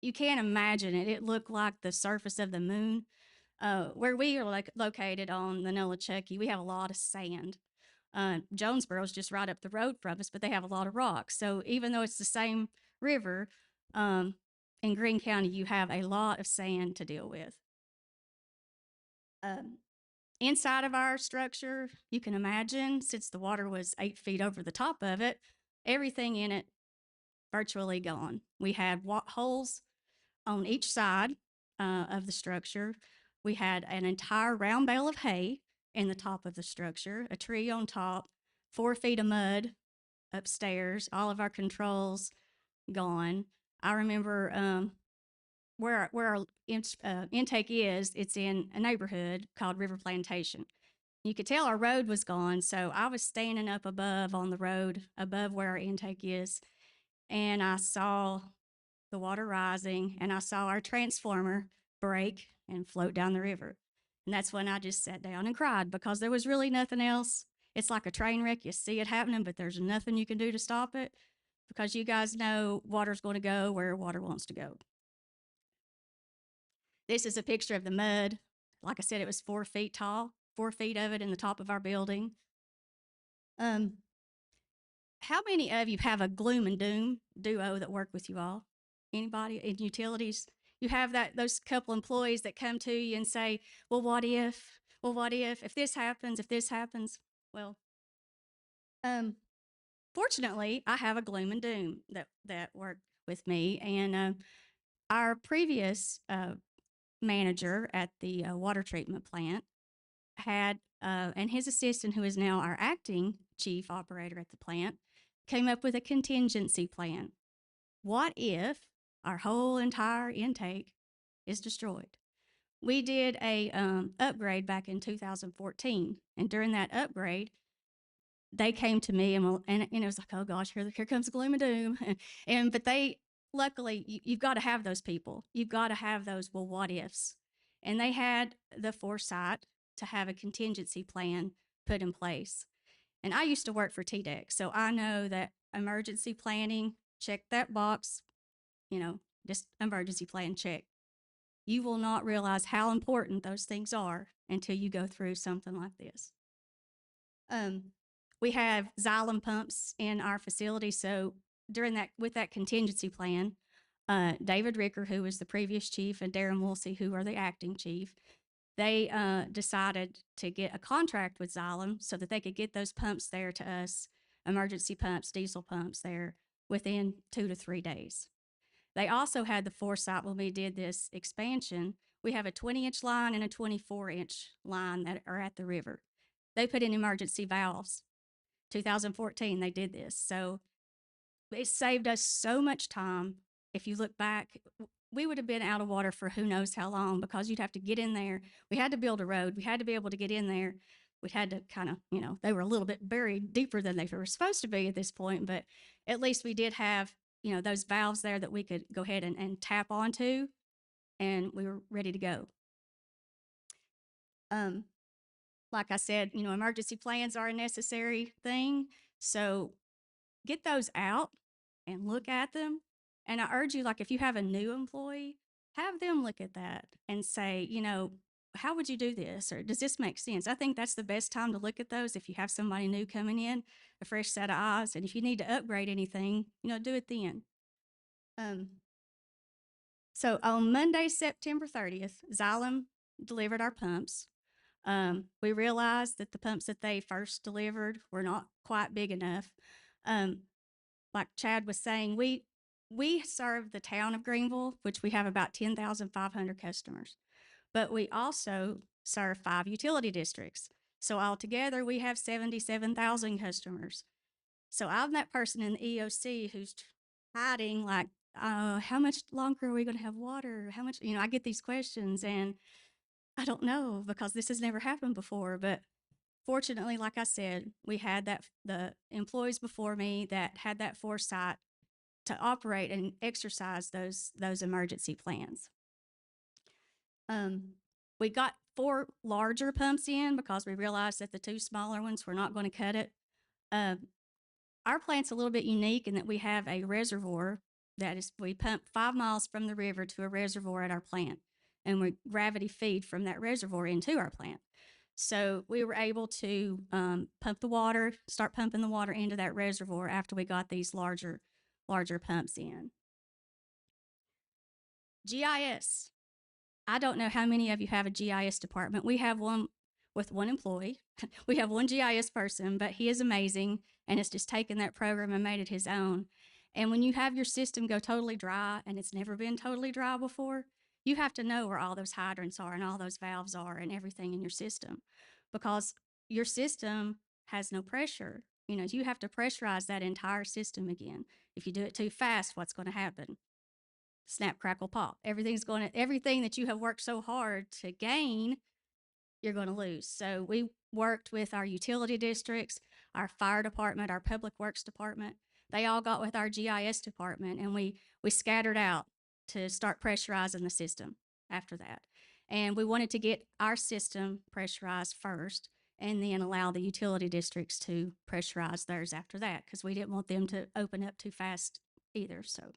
You can't imagine it. It looked like the surface of the moon. Where we are located on the Nolichucky, we have a lot of sand. Jonesboro's just right up the road from us, but they have a lot of rocks. So even though it's the same river, in Greene County, you have a lot of sand to deal with. Inside of our structure, you can imagine, since the water was 8 feet over the top of it, everything in it virtually gone. We had holes on each side of the structure. We had an entire round bale of hay in the top of the structure, a tree on top, 4 feet of mud upstairs, all of our controls gone. I remember where our intake is, it's in a neighborhood called River Plantation. You could tell our road was gone, so I was standing up above on the road, above where our intake is, and I saw the water rising, and I saw our transformer break and float down the river. And that's when I just sat down and cried because there was really nothing else. It's like a train wreck. You see it happening, but there's nothing you can do to stop it because you guys know water's going to go where water wants to go. This is a picture of the mud. Like I said, it was 4 feet tall, 4 feet of it in the top of our building. How many of you have a gloom and doom duo that work with you all? Anybody in utilities? You have those couple employees that come to you and say, well, what if? Well, what if this happens, if this happens? Well, fortunately, I have a gloom and doom that work with me. And our previous manager at the water treatment plant had, and his assistant, who is now our acting chief operator at the plant, came up with a contingency plan. What if our whole entire intake is destroyed? We did a upgrade back in 2014, and during that upgrade, they came to me and it was like, oh gosh, here comes the gloom and doom. But they, luckily, you've got to have those people. You've got to have those, well, what ifs. And they had the foresight to have a contingency plan put in place. And I used to work for TDEC, so I know that emergency planning, check that box, just emergency plan, check. You will not realize how important those things are until you go through something like this. We have xylem pumps in our facility, so with that contingency plan, David Ricker, who was the previous chief, and Darren Woolsey, who are the acting chief, they decided to get a contract with Xylem so that they could get those pumps there to us, emergency pumps, diesel pumps there, within 2 to 3 days. They also had the foresight when we did this expansion. We have a 20-inch line and a 24-inch line that are at the river. They put in emergency valves. 2014, they did this. So it saved us so much time. If you look back, we would have been out of water for who knows how long because you'd have to get in there. We had to build a road. We had to be able to get in there. We had to kind of, they were a little bit buried deeper than they were supposed to be at this point, but at least we did have, those valves there that we could go ahead and tap onto, and we were ready to go. Like I said, emergency plans are a necessary thing, so get those out and look at them. And I urge you, like if you have a new employee, have them look at that and say, how would you do this? Or does this make sense? I think that's the best time to look at those if you have somebody new coming in, a fresh set of eyes. And if you need to upgrade anything, do it then. So on Monday, September 30th, Xylem delivered our pumps. We realized that the pumps that they first delivered were not quite big enough. Like Chad was saying, we serve the town of Greenville, which we have about 10,500 customers, but we also serve 5 utility districts. So altogether, we have 77,000 customers. So I'm that person in the EOC who's hiding like, how much longer are we going to have water? How much, I get these questions and I don't know because this has never happened before, but fortunately, like I said, we had the employees before me that had that foresight to operate and exercise those emergency plans. We got 4 larger pumps in because we realized that the 2 smaller ones were not going to cut it. Our plant's a little bit unique in that we have a reservoir we pump 5 miles from the river to a reservoir at our plant, and we gravity feed from that reservoir into our plant. So we were able to start pumping the water into that reservoir after we got these larger pumps in. GIS. I don't know how many of you have a GIS department. We have one with 1 employee. We have 1 GIS person, but he is amazing and has just taken that program and made it his own. And when you have your system go totally dry, and it's never been totally dry before, you have to know where all those hydrants are and all those valves are and everything in your system, because your system has no pressure. You have to pressurize that entire system again. If you do it too fast, what's going to happen? Snap, crackle, pop. Everything that you have worked so hard to gain, you're going to lose. So we worked with our utility districts, our fire department, our public works department. They all got with our GIS department, and we scattered out to start pressurizing the system after that. And we wanted to get our system pressurized first and then allow the utility districts to pressurize theirs after that, because we didn't want them to open up too fast either. So,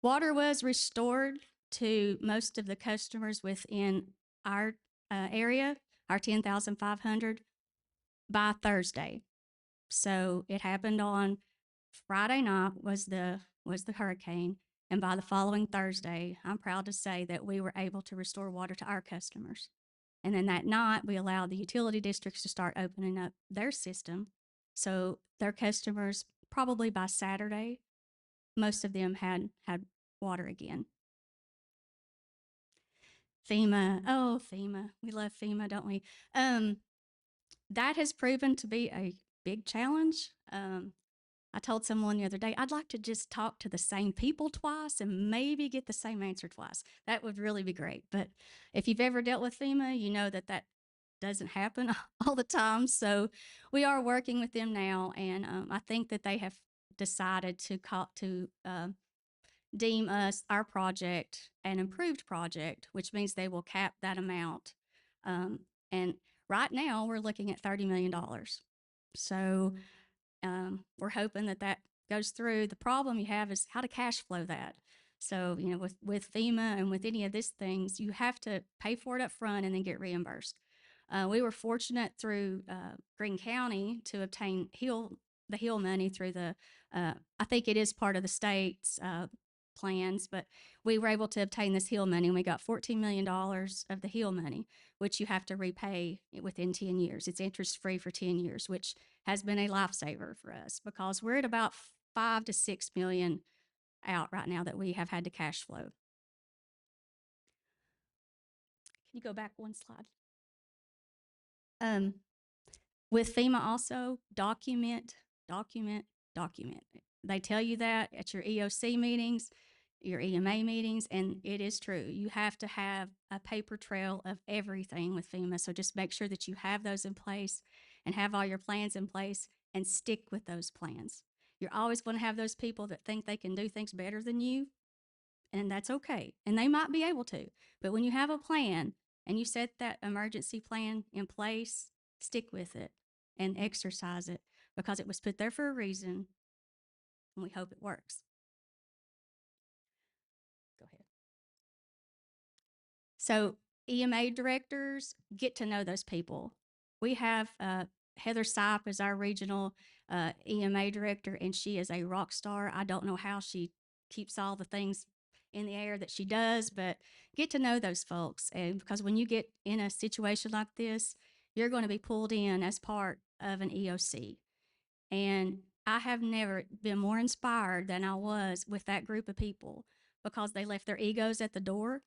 water was restored to most of the customers within our area, our 10,500, by Thursday. So it happened on Friday night was the hurricane, and by the following Thursday, I'm proud to say that we were able to restore water to our customers. And then that night, we allowed the utility districts to start opening up their system. So their customers, probably by Saturday, most of them had water again. FEMA, oh, FEMA, we love FEMA, don't we? That has proven to be a big challenge. I told someone the other day, I'd like to just talk to the same people twice and maybe get the same answer twice. That would really be great. But if you've ever dealt with FEMA, you know that doesn't happen all the time. So we are working with them now, and I think that they have decided to deem us, our project, an improved project, which means they will cap that amount. And right now, we're looking at $30 million. So we're hoping that goes through. The problem you have is how to cash flow that. So, you know, with FEMA and with any of these things, you have to pay for it up front and then get reimbursed. We were fortunate through Greene County to obtain the HEAL money through I think it is part of the state's plans, but we were able to obtain this HEAL money, and we got $14 million of the HEAL money, which you have to repay within 10 years. It's interest-free for 10 years, which has been a lifesaver for us because we're at about 5 to 6 million out right now that we have had to cash flow. Can you go back one slide? With FEMA also, document. They tell you that at your EOC meetings, your EMA meetings, and it is true. You have to have a paper trail of everything with FEMA, so just make sure that you have those in place and have all your plans in place and stick with those plans. You're always going to have those people that think they can do things better than you, and that's okay. And they might be able to, but when you have a plan and you set that emergency plan in place, stick with it and exercise it because it was put there for a reason, and we hope it works. Go ahead. So EMA directors, get to know those people. We have Heather Sipe as our regional EMA director, and she is a rock star. I don't know how she keeps all the things in the air that she does, but get to know those folks. And because when you get in a situation like this, you're going to be pulled in as part of an EOC. And I have never been more inspired than I was with that group of people because they left their egos at the door,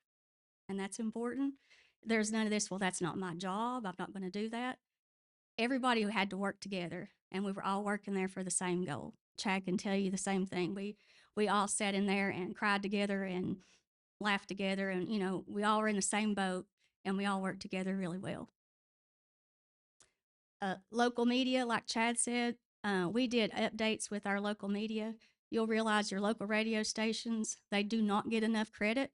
and that's important. There's none of this, well, that's not my job, I'm not going to do that. Everybody had to work together, and we were all working there for the same goal. Chad can tell you the same thing. We all sat in there and cried together and laughed together, and, you know, we all were in the same boat, and we all worked together really well. Local media, like Chad said, we did updates with our local media. You'll realize your local radio stations, they do not get enough credit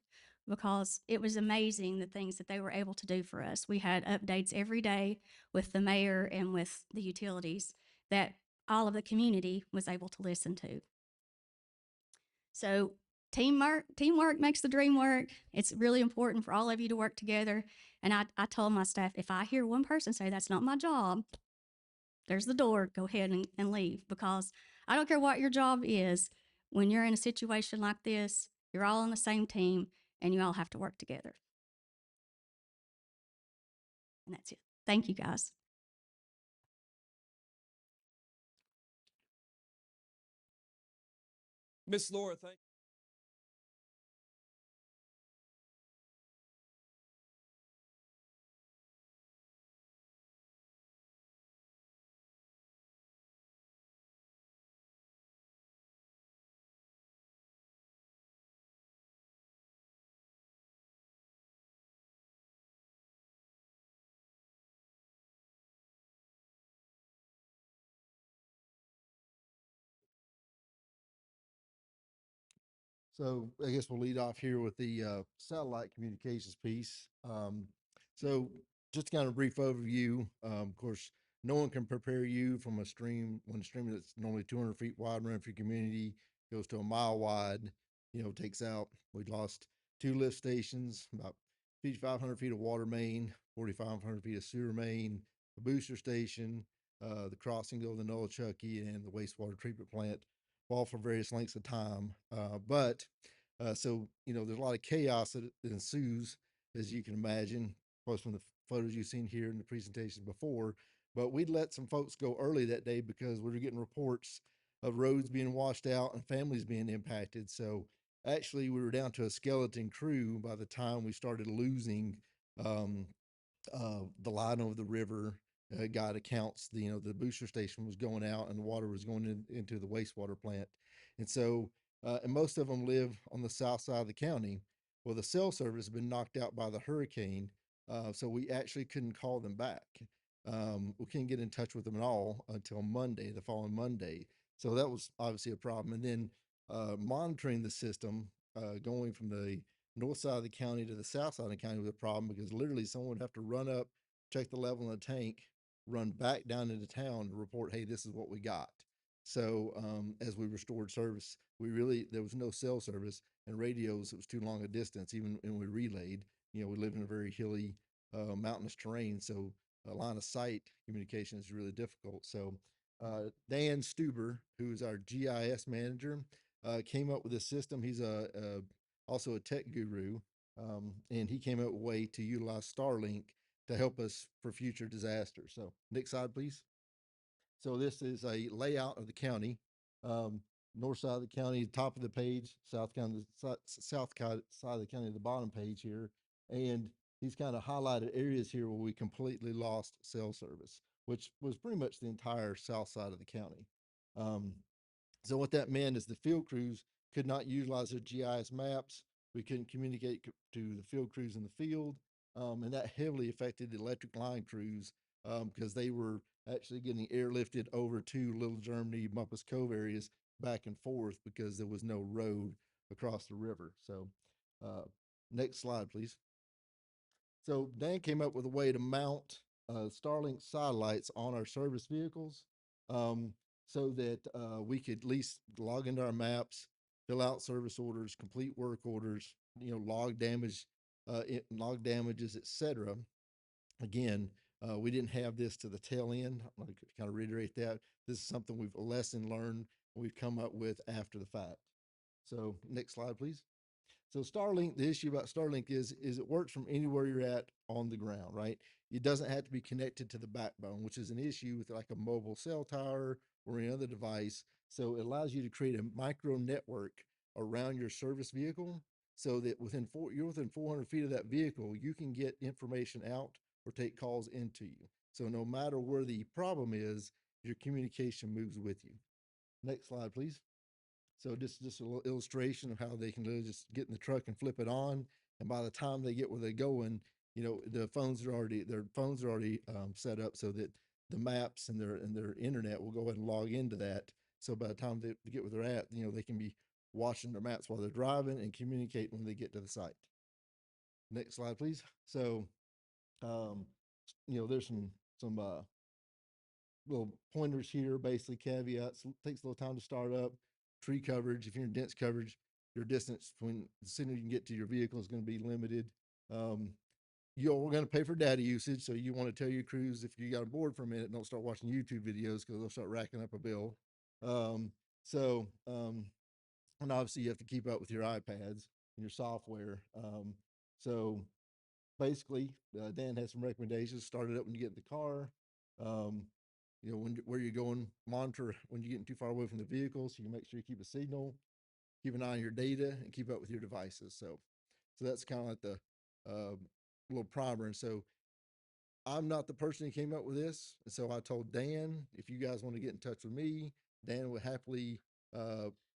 because it was amazing the things that they were able to do for us. We had updates every day with the mayor and with the utilities that all of the community was able to listen to. So teamwork makes the dream work. It's really important for all of you to work together. And I told my staff, if I hear one person say that's not my job, there's the door, go ahead and leave, because I don't care what your job is. When you're in a situation like this, you're all on the same team and you all have to work together. And that's it. Thank you, guys. Miss Laura, thank you. So I guess we'll lead off here with the satellite communications piece. So just kind of a brief overview. Of course, no one can prepare you from a stream when a stream that's normally 200 feet wide running for your community goes to a mile wide. Takes out. We lost 2 lift stations, about 5,500 feet of water main, 4,500 feet of sewer main, a booster station, the crossing over the Nollachucky, and the wastewater treatment plant, all for various lengths of time. So there's a lot of chaos that ensues, as you can imagine, plus from the photos you've seen here in the presentations before. But we'd let some folks go early that day because we were getting reports of roads being washed out and families being impacted. So actually, we were down to a skeleton crew by the time we started losing the line over the river. Got accounts, the booster station was going out and the water was going into the wastewater plant. And so, and most of them live on the south side of the county. Well, the cell service has been knocked out by the hurricane. So we actually couldn't call them back. We couldn't get in touch with them at all until Monday, the following Monday. So that was obviously a problem. And then monitoring the system, going from the north side of the county to the south side of the county was a problem because literally someone would have to run up, check the level in the tank, run back down into town to report, hey, this is what we got. So as we restored service, there was no cell service and radios. It was too long a distance, even when we relayed. We live in a very hilly, mountainous terrain. So line of sight communication is really difficult. So Dan Stuber, who is our GIS manager, came up with this system. He's also a tech guru, and he came up with a way to utilize Starlink to help us for future disasters. So next slide, please. So this is a layout of the county. North side of the county, top of the page, south side of the county, the bottom page here. And he's kind of highlighted areas here where we completely lost cell service, which was pretty much the entire south side of the county. So what that meant is the field crews could not utilize their GIS maps. We couldn't communicate to the field crews in the field. And that heavily affected the electric line crews because they were actually getting airlifted over to Little Germany, Bumpus Cove areas back and forth because there was no road across the river. So next slide, please. So Dan came up with a way to mount Starlink satellites on our service vehicles so that we could at least log into our maps, fill out service orders, complete work orders, log damages, etc. Again, we didn't have this to the tail end. I'm going to kind of reiterate that. This is something we've a lesson learned we've come up with after the fact. So next slide, please. So Starlink, the issue about Starlink is it works from anywhere you're at on the ground, right? It doesn't have to be connected to the backbone, which is an issue with like a mobile cell tower or any other device. So it allows you to create a micro network around your service vehicle so that you're within 400 feet of that vehicle, you can get information out or take calls into you. So no matter where the problem is, your communication moves with you. Next slide, please. So just a little illustration of how they can literally just get in the truck and flip it on. And by the time they get where they're going, their phones are already set up so that the maps and their internet will go ahead and log into that. So by the time they get where they're at, they can be watching their maps while they're driving and communicate when they get to the site. Next slide, please. So, there's some little pointers here, basically caveats. It takes a little time to start up. Tree coverage, if you're in dense coverage, your distance between the sooner you can get to your vehicle is going to be limited. You're going to pay for data usage, so you want to tell your crews if you got on board for a minute, don't start watching YouTube videos because they'll start racking up a bill. And obviously you have to keep up with your iPads and your software. So basically, Dan has some recommendations. Start it up when you get in the car. Where you're going, monitor when you're getting too far away from the vehicle, so you make sure you keep a signal, keep an eye on your data, and keep up with your devices. So that's kind of like the little primer. And so I'm not the person who came up with this. And so I told Dan, if you guys want to get in touch with me, Dan would happily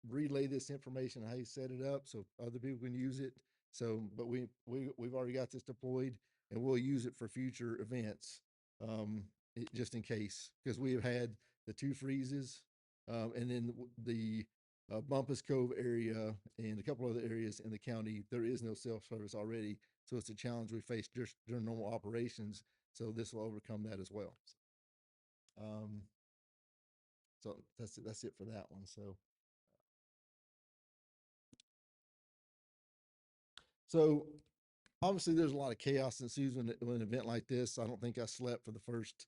relay this information, how you set it up so other people can use it. So, but we've already got this deployed and we'll use it for future events. Just in case, because we have had the 2 freezes, and then the Bumpus Cove area and a couple other areas in the county, there is no self-service already. So it's a challenge we face just during normal operations. So this will overcome that as well. So that's it for that one. So obviously there's a lot of chaos ensues when an event like this. I don't think I slept for the first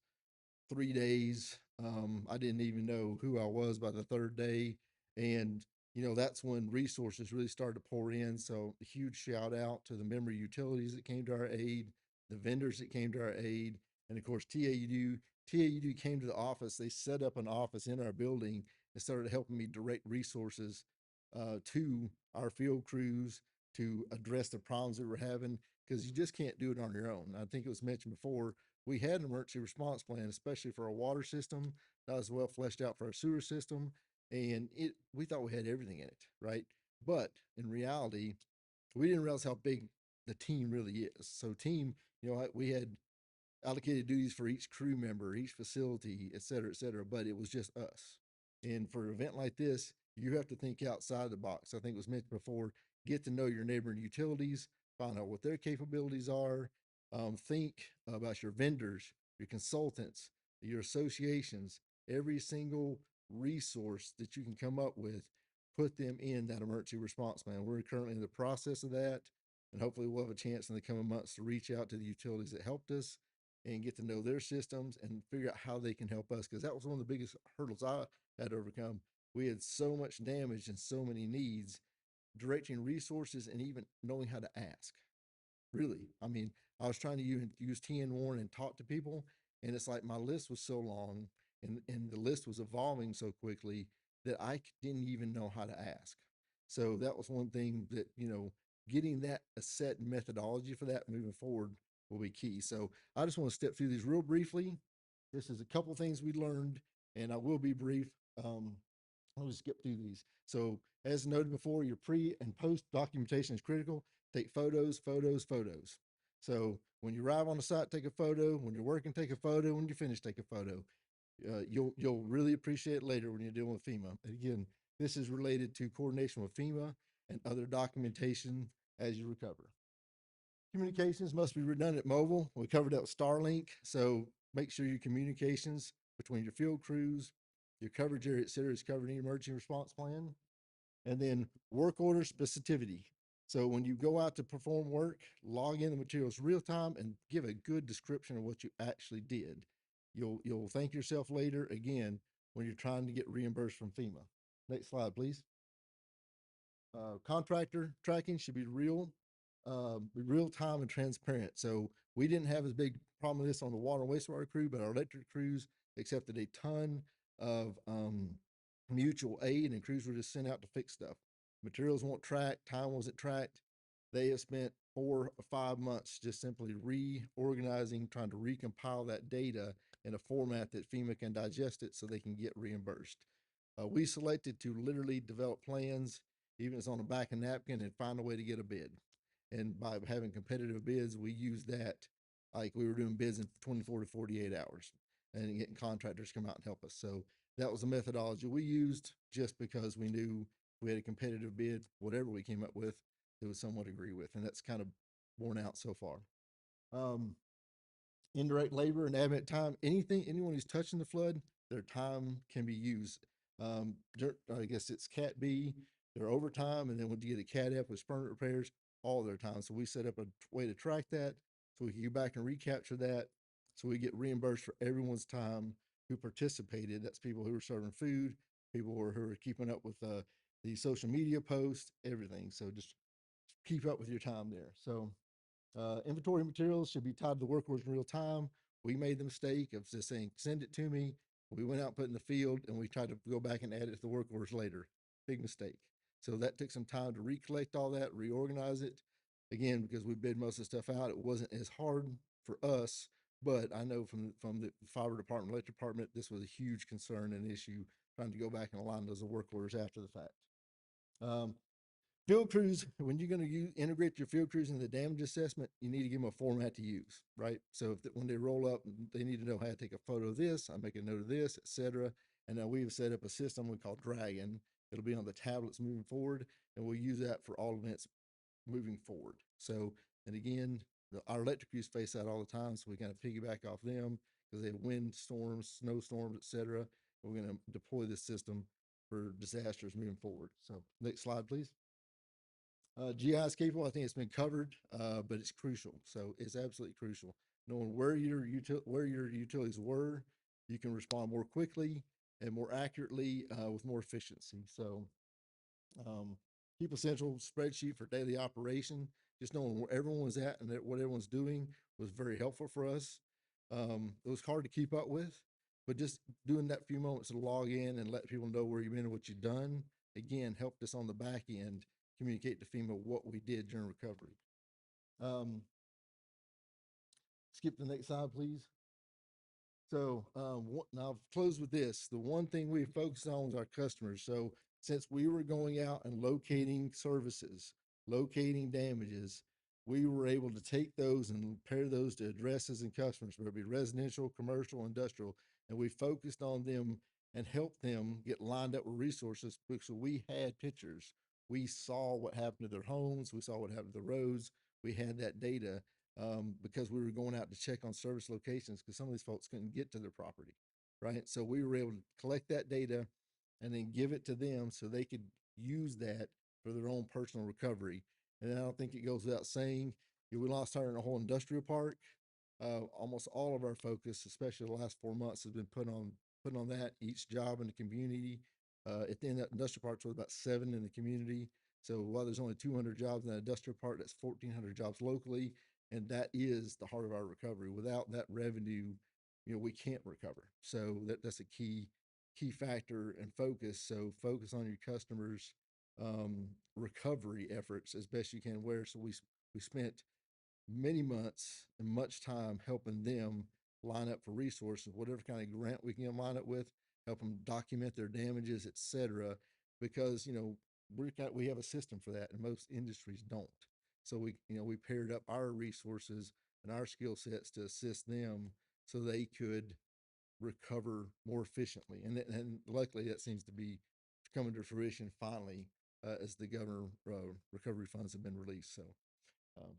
3 days. I didn't even know who I was by the third day. And, that's when resources really started to pour in. So a huge shout out to the member utilities that came to our aid, the vendors that came to our aid, and of course, TAUD came to the office. They set up an office in our building and started helping me direct resources to our field crews to address the problems that we're having, because you just can't do it on your own. I think it was mentioned before, we had an emergency response plan, especially for our water system, not as well fleshed out for our sewer system. And we thought we had everything in it, right? But in reality, we didn't realize how big the team really is. So team, we had allocated duties for each crew member, each facility, et cetera, but it was just us. And for an event like this, you have to think outside the box. I think it was mentioned before, get to know your neighboring utilities, find out what their capabilities are, think about your vendors, your consultants, your associations, every single resource that you can come up with, put them in that emergency response plan. We're currently in the process of that, and hopefully we'll have a chance in the coming months to reach out to the utilities that helped us and get to know their systems and figure out how they can help us. Because that was one of the biggest hurdles I had to overcome. We had so much damage and so many needs, directing resources and even knowing how to ask. Really, I mean, I was trying to use TN1 and talk to people, and it's like my list was so long and the list was evolving so quickly that I didn't even know how to ask. So that was one thing that, getting that a set methodology for that moving forward will be key. So I just want to step through these real briefly. This is a couple things we learned, and I will be brief. I'll just skip through these. So as noted before, your pre and post documentation is critical. Take photos. So when you arrive on the site, take a photo. When you're working, take a photo. When you finish, take a photo. You'll really appreciate it later when you're dealing with FEMA. And again, this is related to coordination with FEMA and other documentation as you recover. Communications must be redundant mobile. We covered that with Starlink. So make sure your communications between your field crews, your coverage area, et cetera, is covered in your emergency response plan. And then work order specificity. So when you go out to perform work, log in the materials real time and give a good description of what you actually did. You'll thank yourself later again when you're trying to get reimbursed from FEMA. Next slide, please. Contractor tracking should be real time and transparent. So we didn't have as big problem with this on the water and wastewater crew, but our electric crews accepted a ton of mutual aid, and crews were just sent out to fix stuff. Materials weren't tracked, time wasn't tracked. They have spent 4 or 5 months just simply reorganizing, trying to recompile that data in a format that FEMA can digest it so they can get reimbursed. We selected to literally develop plans, even if it's on the back of a napkin, and find a way to get a bid. And by having competitive bids, we used that like we were doing bids in 24 to 48 hours and getting contractors to come out and help us. So that was the methodology we used, just because we knew we had a competitive bid. Whatever we came up with, it was somewhat agree with, and that's kind of borne out so far. Indirect labor and admin time, anyone who's touching the flood, their time can be used. I guess it's Cat B, their overtime, and then when you get a Cat F with permanent repairs, all their time. So we set up a way to track that so we can go back and recapture that, so we get reimbursed for everyone's time who participated. That's people who are serving food, people who are keeping up with the social media posts, everything. So just keep up with your time there. So inventory materials should be tied to the work orders in real time. We made the mistake of just saying, send it to me. We went out, put it in the field, and we tried to go back and add it to the work orders later. Big mistake. So that took some time to recollect all that, reorganize it. Again, because we bid most of the stuff out, it wasn't as hard for us, but I know from the fire department, electric department, this was a huge concern and issue, trying to go back and align those work orders after the fact. Field crews, when you're going to integrate your field crews into the damage assessment, you need to give them a format to use, right? So when they roll up, they need to know how to take a photo of this, I make a note of this, et cetera. And now we've set up a system we call Dragon, It'll be on the tablets moving forward, and we'll use that for all events moving forward. So, and again, our electric crews face that all the time, so we kind of piggyback off them because they have wind storms, snowstorms, et cetera. We're going to deploy this system for disasters moving forward. So next slide, please. GIS capable, I think it's been covered, but it's crucial. So it's absolutely crucial. Knowing where your utilities were, you can respond more quickly and more accurately with more efficiency. So People Central spreadsheet for daily operation, just knowing where everyone was at and what everyone's doing was very helpful for us. It was hard to keep up with, but just doing that few moments to log in and let people know where you've been and what you've done, again, helped us on the back end communicate to FEMA what we did during recovery. Skip to the next slide, please. So now I'll close with this. The one thing we focused on was our customers. So since we were going out and locating services, locating damages, we were able to take those and pair those to addresses and customers, whether it be residential, commercial, industrial, and we focused on them and helped them get lined up with resources because we had pictures. We saw what happened to their homes. We saw what happened to the roads. We had that data because we were going out to check on service locations because some of these folks couldn't get to their property, right? So we were able to collect that data and then give it to them so they could use that for their own personal recovery. And I don't think it goes without saying, we lost our in a whole industrial park. Almost all of our focus, especially the last 4 months, has been put on that, each job in the community. At the end of that industrial park, was about 7 in the community. So while there's only 200 jobs in that industrial park, that's 1,400 jobs locally. And that is the heart of our recovery. Without that revenue, we can't recover. So that's a key factor and focus. So focus on your customers' recovery efforts as best you can. So we spent many months and much time helping them line up for resources, whatever kind of grant we can line up with, help them document their damages, et cetera, because, we have a system for that and most industries don't. So we paired up our resources and our skill sets to assist them so they could recover more efficiently. And luckily that seems to be coming to fruition finally as the governor recovery funds have been released. So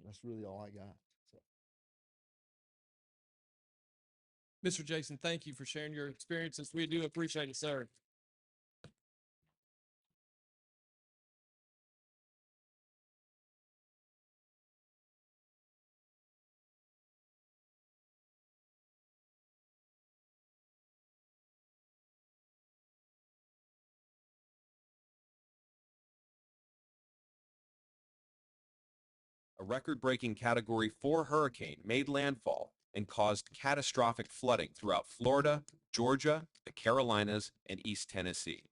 that's really all I got. So. Mr. Jason, thank you for sharing your experiences. We do appreciate it, sir. A record-breaking Category 4 hurricane made landfall and caused catastrophic flooding throughout Florida, Georgia, the Carolinas, and East Tennessee.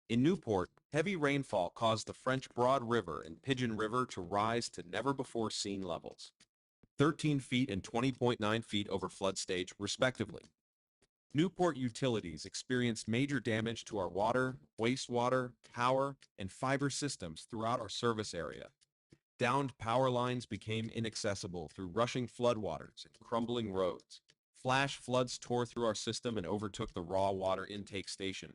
In Newport, heavy rainfall caused the French Broad River and Pigeon River to rise to never-before-seen levels, 13 feet and 20.9 feet over flood stage, respectively. Newport utilities experienced major damage to our water, wastewater, power, and fiber systems throughout our service area. Downed power lines became inaccessible through rushing floodwaters and crumbling roads. Flash floods tore through our system and overtook the raw water intake station,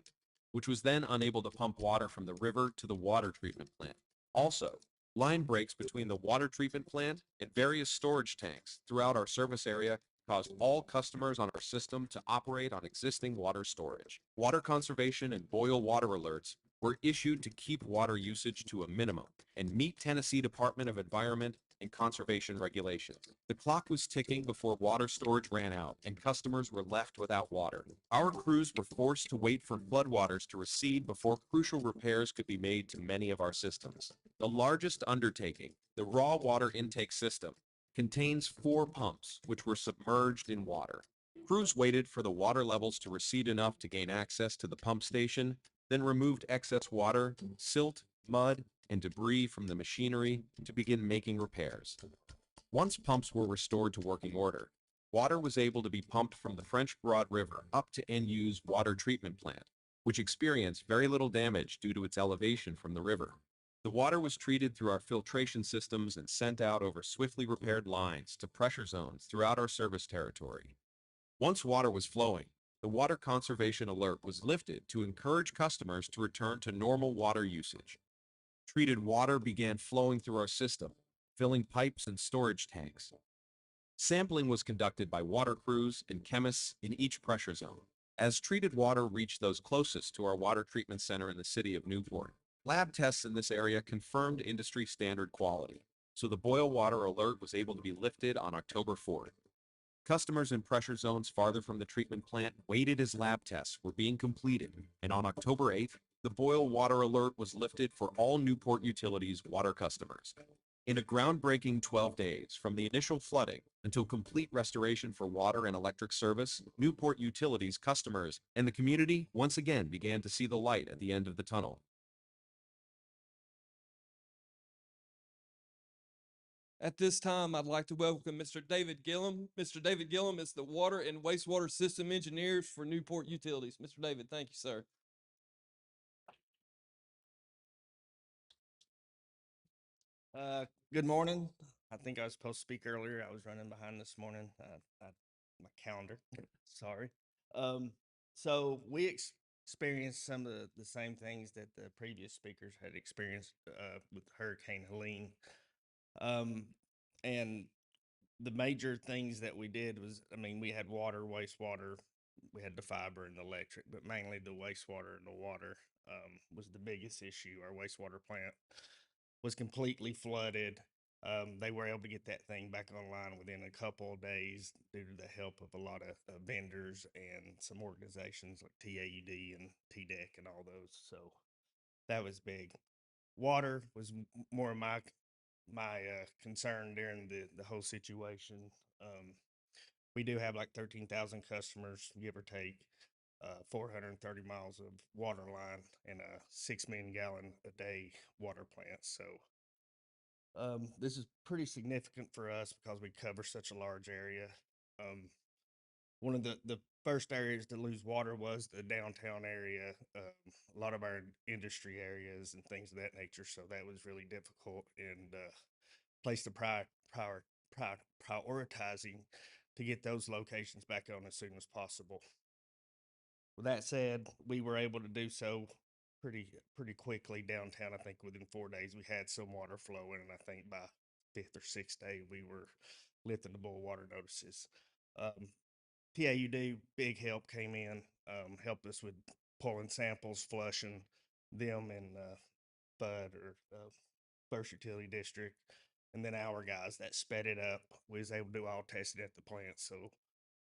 which was then unable to pump water from the river to the water treatment plant. Also, line breaks between the water treatment plant and various storage tanks throughout our service area caused all customers on our system to operate on existing water storage. Water conservation and boil water alerts were issued to keep water usage to a minimum and meet Tennessee Department of Environment and Conservation regulations. The clock was ticking before water storage ran out and customers were left without water. Our crews were forced to wait for floodwaters to recede before crucial repairs could be made to many of our systems. The largest undertaking, the raw water intake system, contains 4 pumps which were submerged in water. Crews waited for the water levels to recede enough to gain access to the pump station, then removed excess water, silt, mud, and debris from the machinery to begin making repairs. Once pumps were restored to working order, water was able to be pumped from the French Broad River up to NU's water treatment plant, which experienced very little damage due to its elevation from the river. The water was treated through our filtration systems and sent out over swiftly repaired lines to pressure zones throughout our service territory. Once water was flowing, the water conservation alert was lifted to encourage customers to return to normal water usage. Treated water began flowing through our system, filling pipes and storage tanks. Sampling was conducted by water crews and chemists in each pressure zone. As treated water reached those closest to our water treatment center in the city of Newport, lab tests in this area confirmed industry standard quality, so the boil water alert was able to be lifted on October 4th. Customers in pressure zones farther from the treatment plant waited as lab tests were being completed, and on October 8th, the boil water alert was lifted for all Newport Utilities water customers. In a groundbreaking 12 days, from the initial flooding until complete restoration for water and electric service, Newport Utilities customers and the community once again began to see the light at the end of the tunnel. At this time, I'd like to welcome Mr. David Gillum. Mr. David Gillum is the Water and Wastewater System Engineers for Newport Utilities. Mr. David, thank you, sir. Good morning. I think I was supposed to speak earlier. I was running behind this morning. My calendar. Sorry. So we experienced some of the same things that the previous speakers had experienced with Hurricane Helene. And the major things that we did was, I mean, we had water, wastewater, we had the fiber and the electric, but mainly the wastewater and the water was the biggest issue. Our wastewater plant was completely flooded. They were able to get that thing back online within a couple of days due to the help of a lot of vendors and some organizations like TAUD and TDEC and all those. So that was big. Water was more of my concern during the whole situation. We do have like 13,000 customers, give or take, 430 miles of water line and a 6 million gallon a day water plant. So this is pretty significant for us because we cover such a large area. One of the first areas to lose water was the downtown area, a lot of our industry areas and things of that nature. So that was really difficult and place to prioritizing to get those locations back on as soon as possible. With that said, we were able to do so pretty quickly downtown. I think within 4 days we had some water flowing, and I think by 5th or 6th day we were lifting the boil water notices. TAUD, big help came in, helped us with pulling samples, flushing them in FUD or First Utility District, and then our guys that sped it up. We was able to do all testing at the plant, so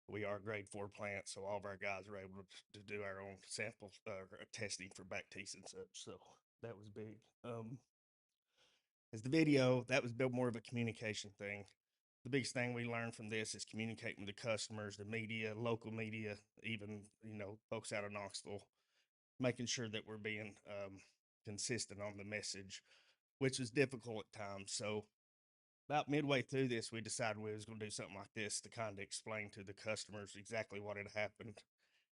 we are a grade 4 plant, so all of our guys were able to do our own sample testing for bacteria and such. So that was big. As the video, that was built more of a communication thing. The biggest thing we learned from this is communicating with the customers, the media, local media, even, folks out of Knoxville, making sure that we're being consistent on the message, which was difficult at times. So about midway through this, we decided we was going to do something like this to kind of explain to the customers exactly what had happened.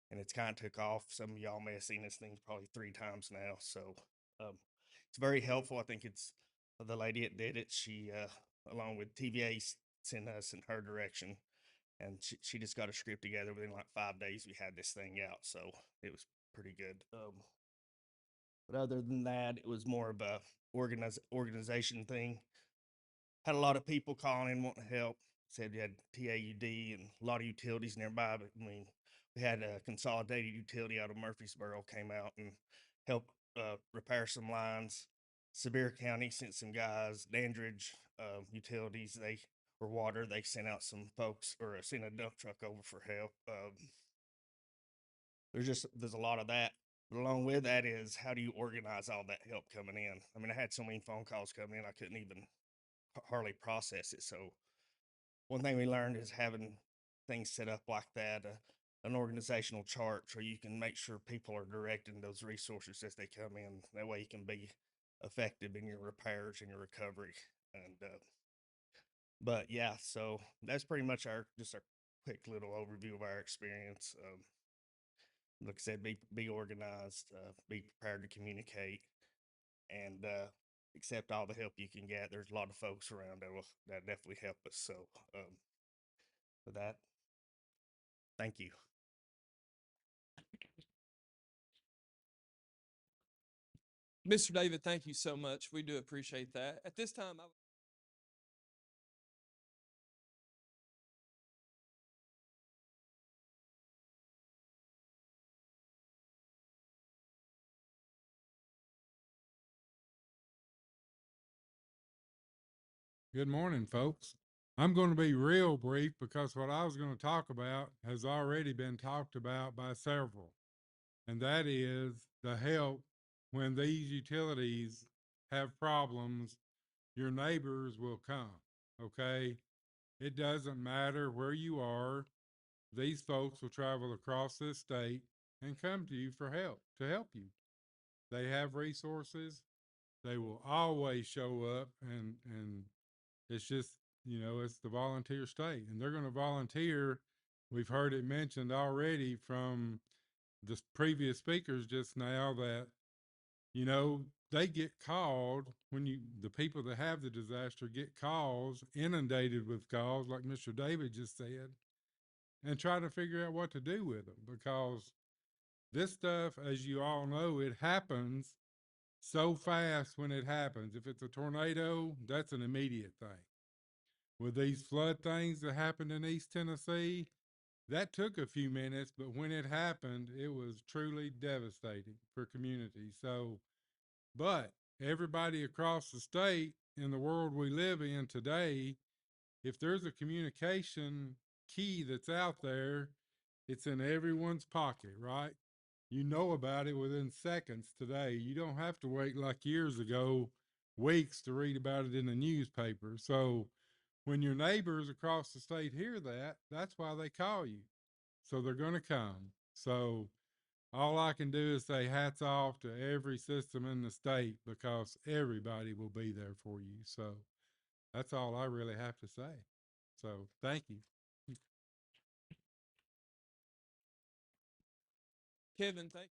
And it's kind of took off. Some of y'all may have seen this thing probably 3 times now. So it's very helpful. I think it's the lady that did it. She, along with TVA, sent us in her direction. And she just got a script together within like 5 days. We had this thing out. So it was pretty good. But other than that, it was more of a organization thing. Had a lot of people calling in wanting to help. Said we had TAUD and a lot of utilities nearby, but I mean, we had a consolidated utility out of Murfreesboro came out and helped repair some lines. Sevier County sent some guys. Dandridge Utilities, they were water. They sent out some folks or sent a dump truck over for help. There's a lot of that. But along with that is how do you organize all that help coming in? I mean, I had so many phone calls coming in, I couldn't even hardly process it. So one thing we learned is having things set up like that, an organizational chart so you can make sure people are directing those resources as they come in. That way you can be effective in your repairs and your recovery. And but yeah, so that's pretty much our quick little overview of our experience. Like I said, be organized, be prepared to communicate, and accept all the help you can get. There's a lot of folks around that definitely help us. So for that, thank you. Mr. David, thank you so much. We do appreciate that. At this time, Good morning, folks. I'm going to be real brief because what I was going to talk about has already been talked about by several, and that is the help when these utilities have problems, your neighbors will come, okay? It doesn't matter where you are. These folks will travel across this state and come to you for help, to help you. They have resources. They will always show up, and it's just, you know, it's the volunteer state, and they're going to volunteer. We've heard it mentioned already from the previous speakers just now that, you know, they get called when the people that have the disaster get calls, inundated with calls, like Mr. David just said, and try to figure out what to do with them, because this stuff, as you all know, it happens so fast when it happens. If it's a tornado, that's an immediate thing. With these flood things that happened in East Tennessee, that took a few minutes, but when it happened, it was truly devastating for communities. So, but everybody across the state in the world we live in today, if there's a communication key that's out there, it's in everyone's pocket, right? You know about it within seconds today. You don't have to wait like years ago, weeks to read about it in the newspaper. So when your neighbors across the state hear that, that's why they call you. So they're going to come. So all I can do is say hats off to every system in the state, because everybody will be there for you. So that's all I really have to say. So thank you. Kevin, thank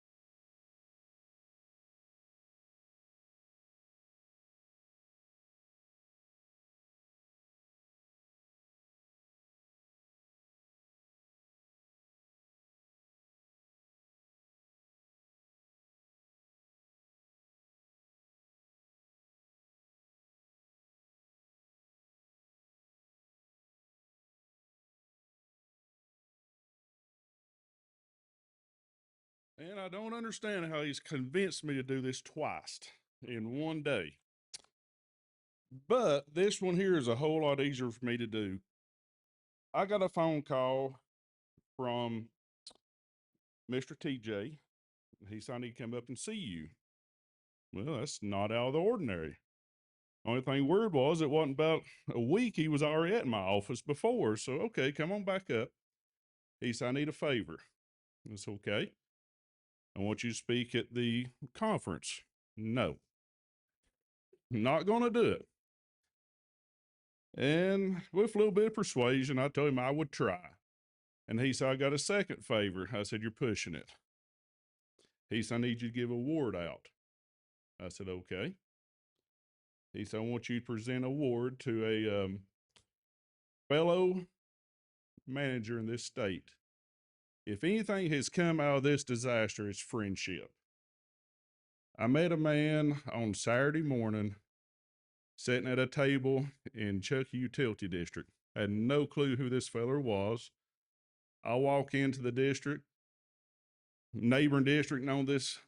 And I don't understand how he's convinced me to do this twice in one day. But this one here is a whole lot easier for me to do. I got a phone call from Mr. TJ. He said, I need to come up and see you. Well, that's not out of the ordinary. Only thing weird was it wasn't about a week he was already at my office before. So, okay, come on back up. He said, I need a favor. That's okay. I want you to speak at the conference. No, not going to do it. And with a little bit of persuasion, I told him I would try. And he said, I got a second favor. I said, you're pushing it. He said, I need you to give a award out. I said, okay. He said, I want you to present an award to a fellow manager in this state. If anything has come out of this disaster, it's friendship. I met a man on Saturday morning sitting at a table in Chuckey Utility District. I had no clue who this feller was. I walk into the district, neighboring district, known this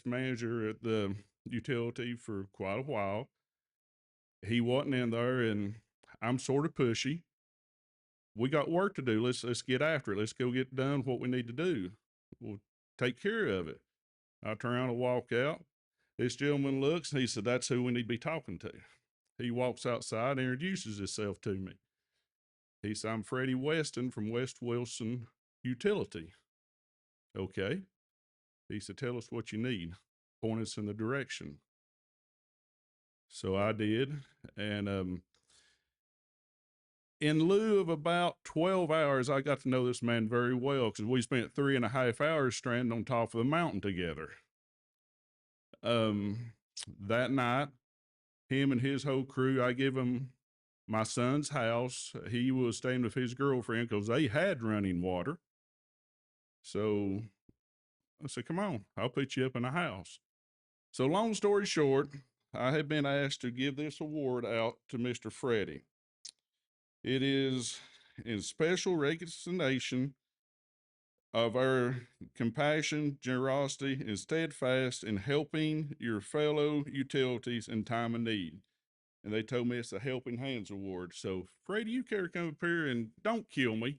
manager at the utility for quite a while. He wasn't in there, and I'm sort of pushy. We got work to do. Let's get after it. Let's go get done what we need to do. We'll take care of it. I turn around and walk out. This gentleman looks, and he said, that's who we need to be talking to. He walks outside and introduces himself to me. He said, I'm Freddie Weston from West Wilson Utility. Okay. He said, tell us what you need. Point us in the direction. So I did. And in lieu of about 12 hours, I got to know this man very well, because we spent 3.5 hours stranded on top of the mountain together. That night, him and his whole crew, I give him my son's house. He was staying with his girlfriend because they had running water. So I said, come on, I'll put you up in a house. So long story short, I have been asked to give this award out to Mr. Freddie. It is in special recognition of our compassion, generosity, and steadfast in helping your fellow utilities in time of need. And they told me it's a Helping Hands Award. So, Freddie, you care to come up here and don't kill me.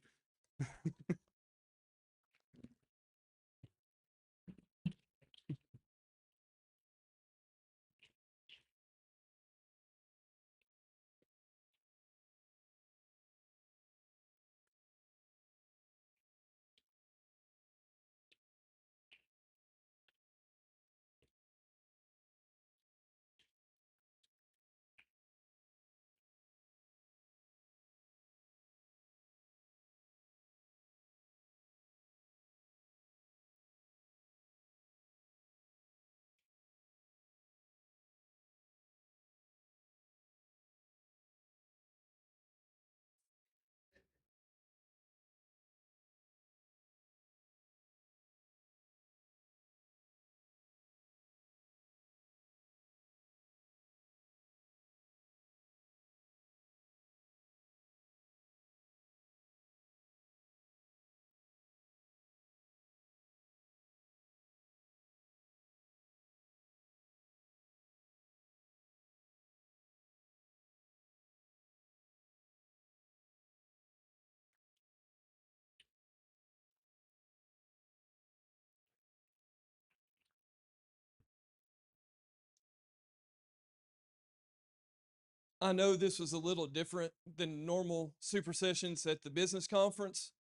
I know this was a little different than normal super sessions at the business conference,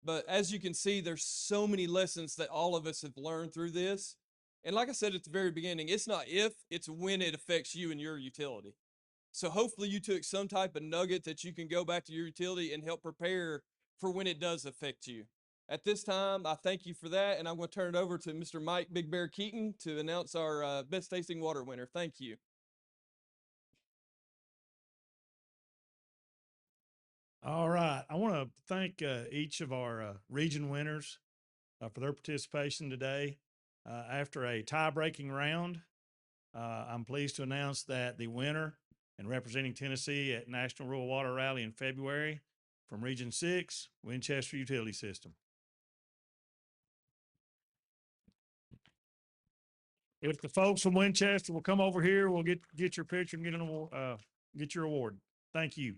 but as you can see, there's so many lessons that all of us have learned through this. And like I said at the very beginning, it's not if, it's when it affects you and your utility. So hopefully you took some type of nugget that you can go back to your utility and help prepare for when it does affect you. At this time, I thank you for that, and I'm going to turn it over to Mr. Mike Big Bear Keaton to announce our best tasting water winner. Thank you. All right. I want to thank each of our region winners for their participation today. After a tie-breaking round, I'm pleased to announce that the winner and representing Tennessee at National Rural Water Rally in February from Region 6, Winchester Utility System. If the folks from Winchester will come over here, we'll get your picture and get your award. Thank you.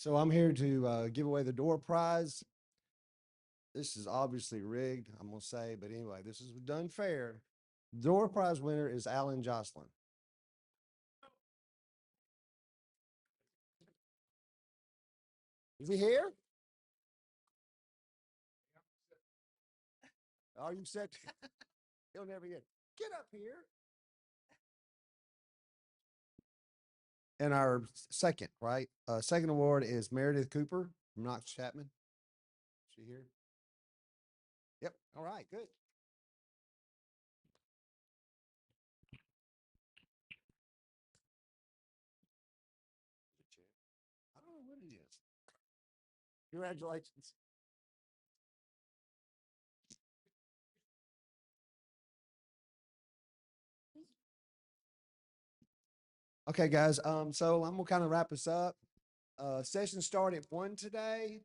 So I'm here to give away the door prize. This is obviously rigged, I'm gonna say, but anyway, this is done fair. Door prize winner is Alan Jocelyn. Is he here? Are you set? He'll never get up here. And our second, right? Second award is Meredith Cooper from Knox Chapman. Is she here? Yep. All right, good. I don't know what it is. Congratulations. Okay, guys. So I'm gonna kind of wrap us up. Session started at 1 today.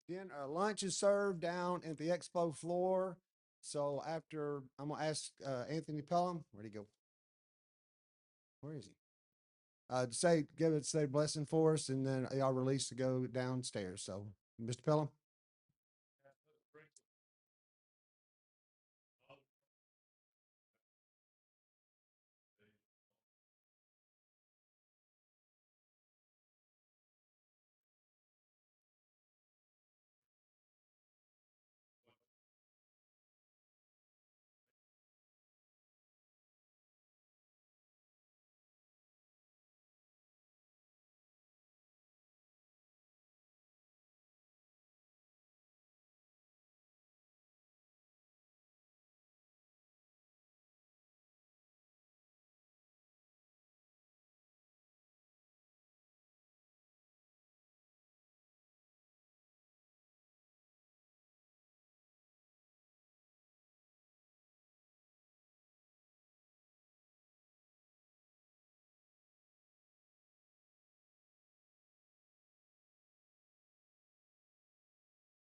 Then lunch is served down at the expo floor. So after, I'm gonna ask Anthony Pelham, where'd he go? Where is he? To say, give it, say blessing for us, and then y'all release to go downstairs. So, Mr. Pelham?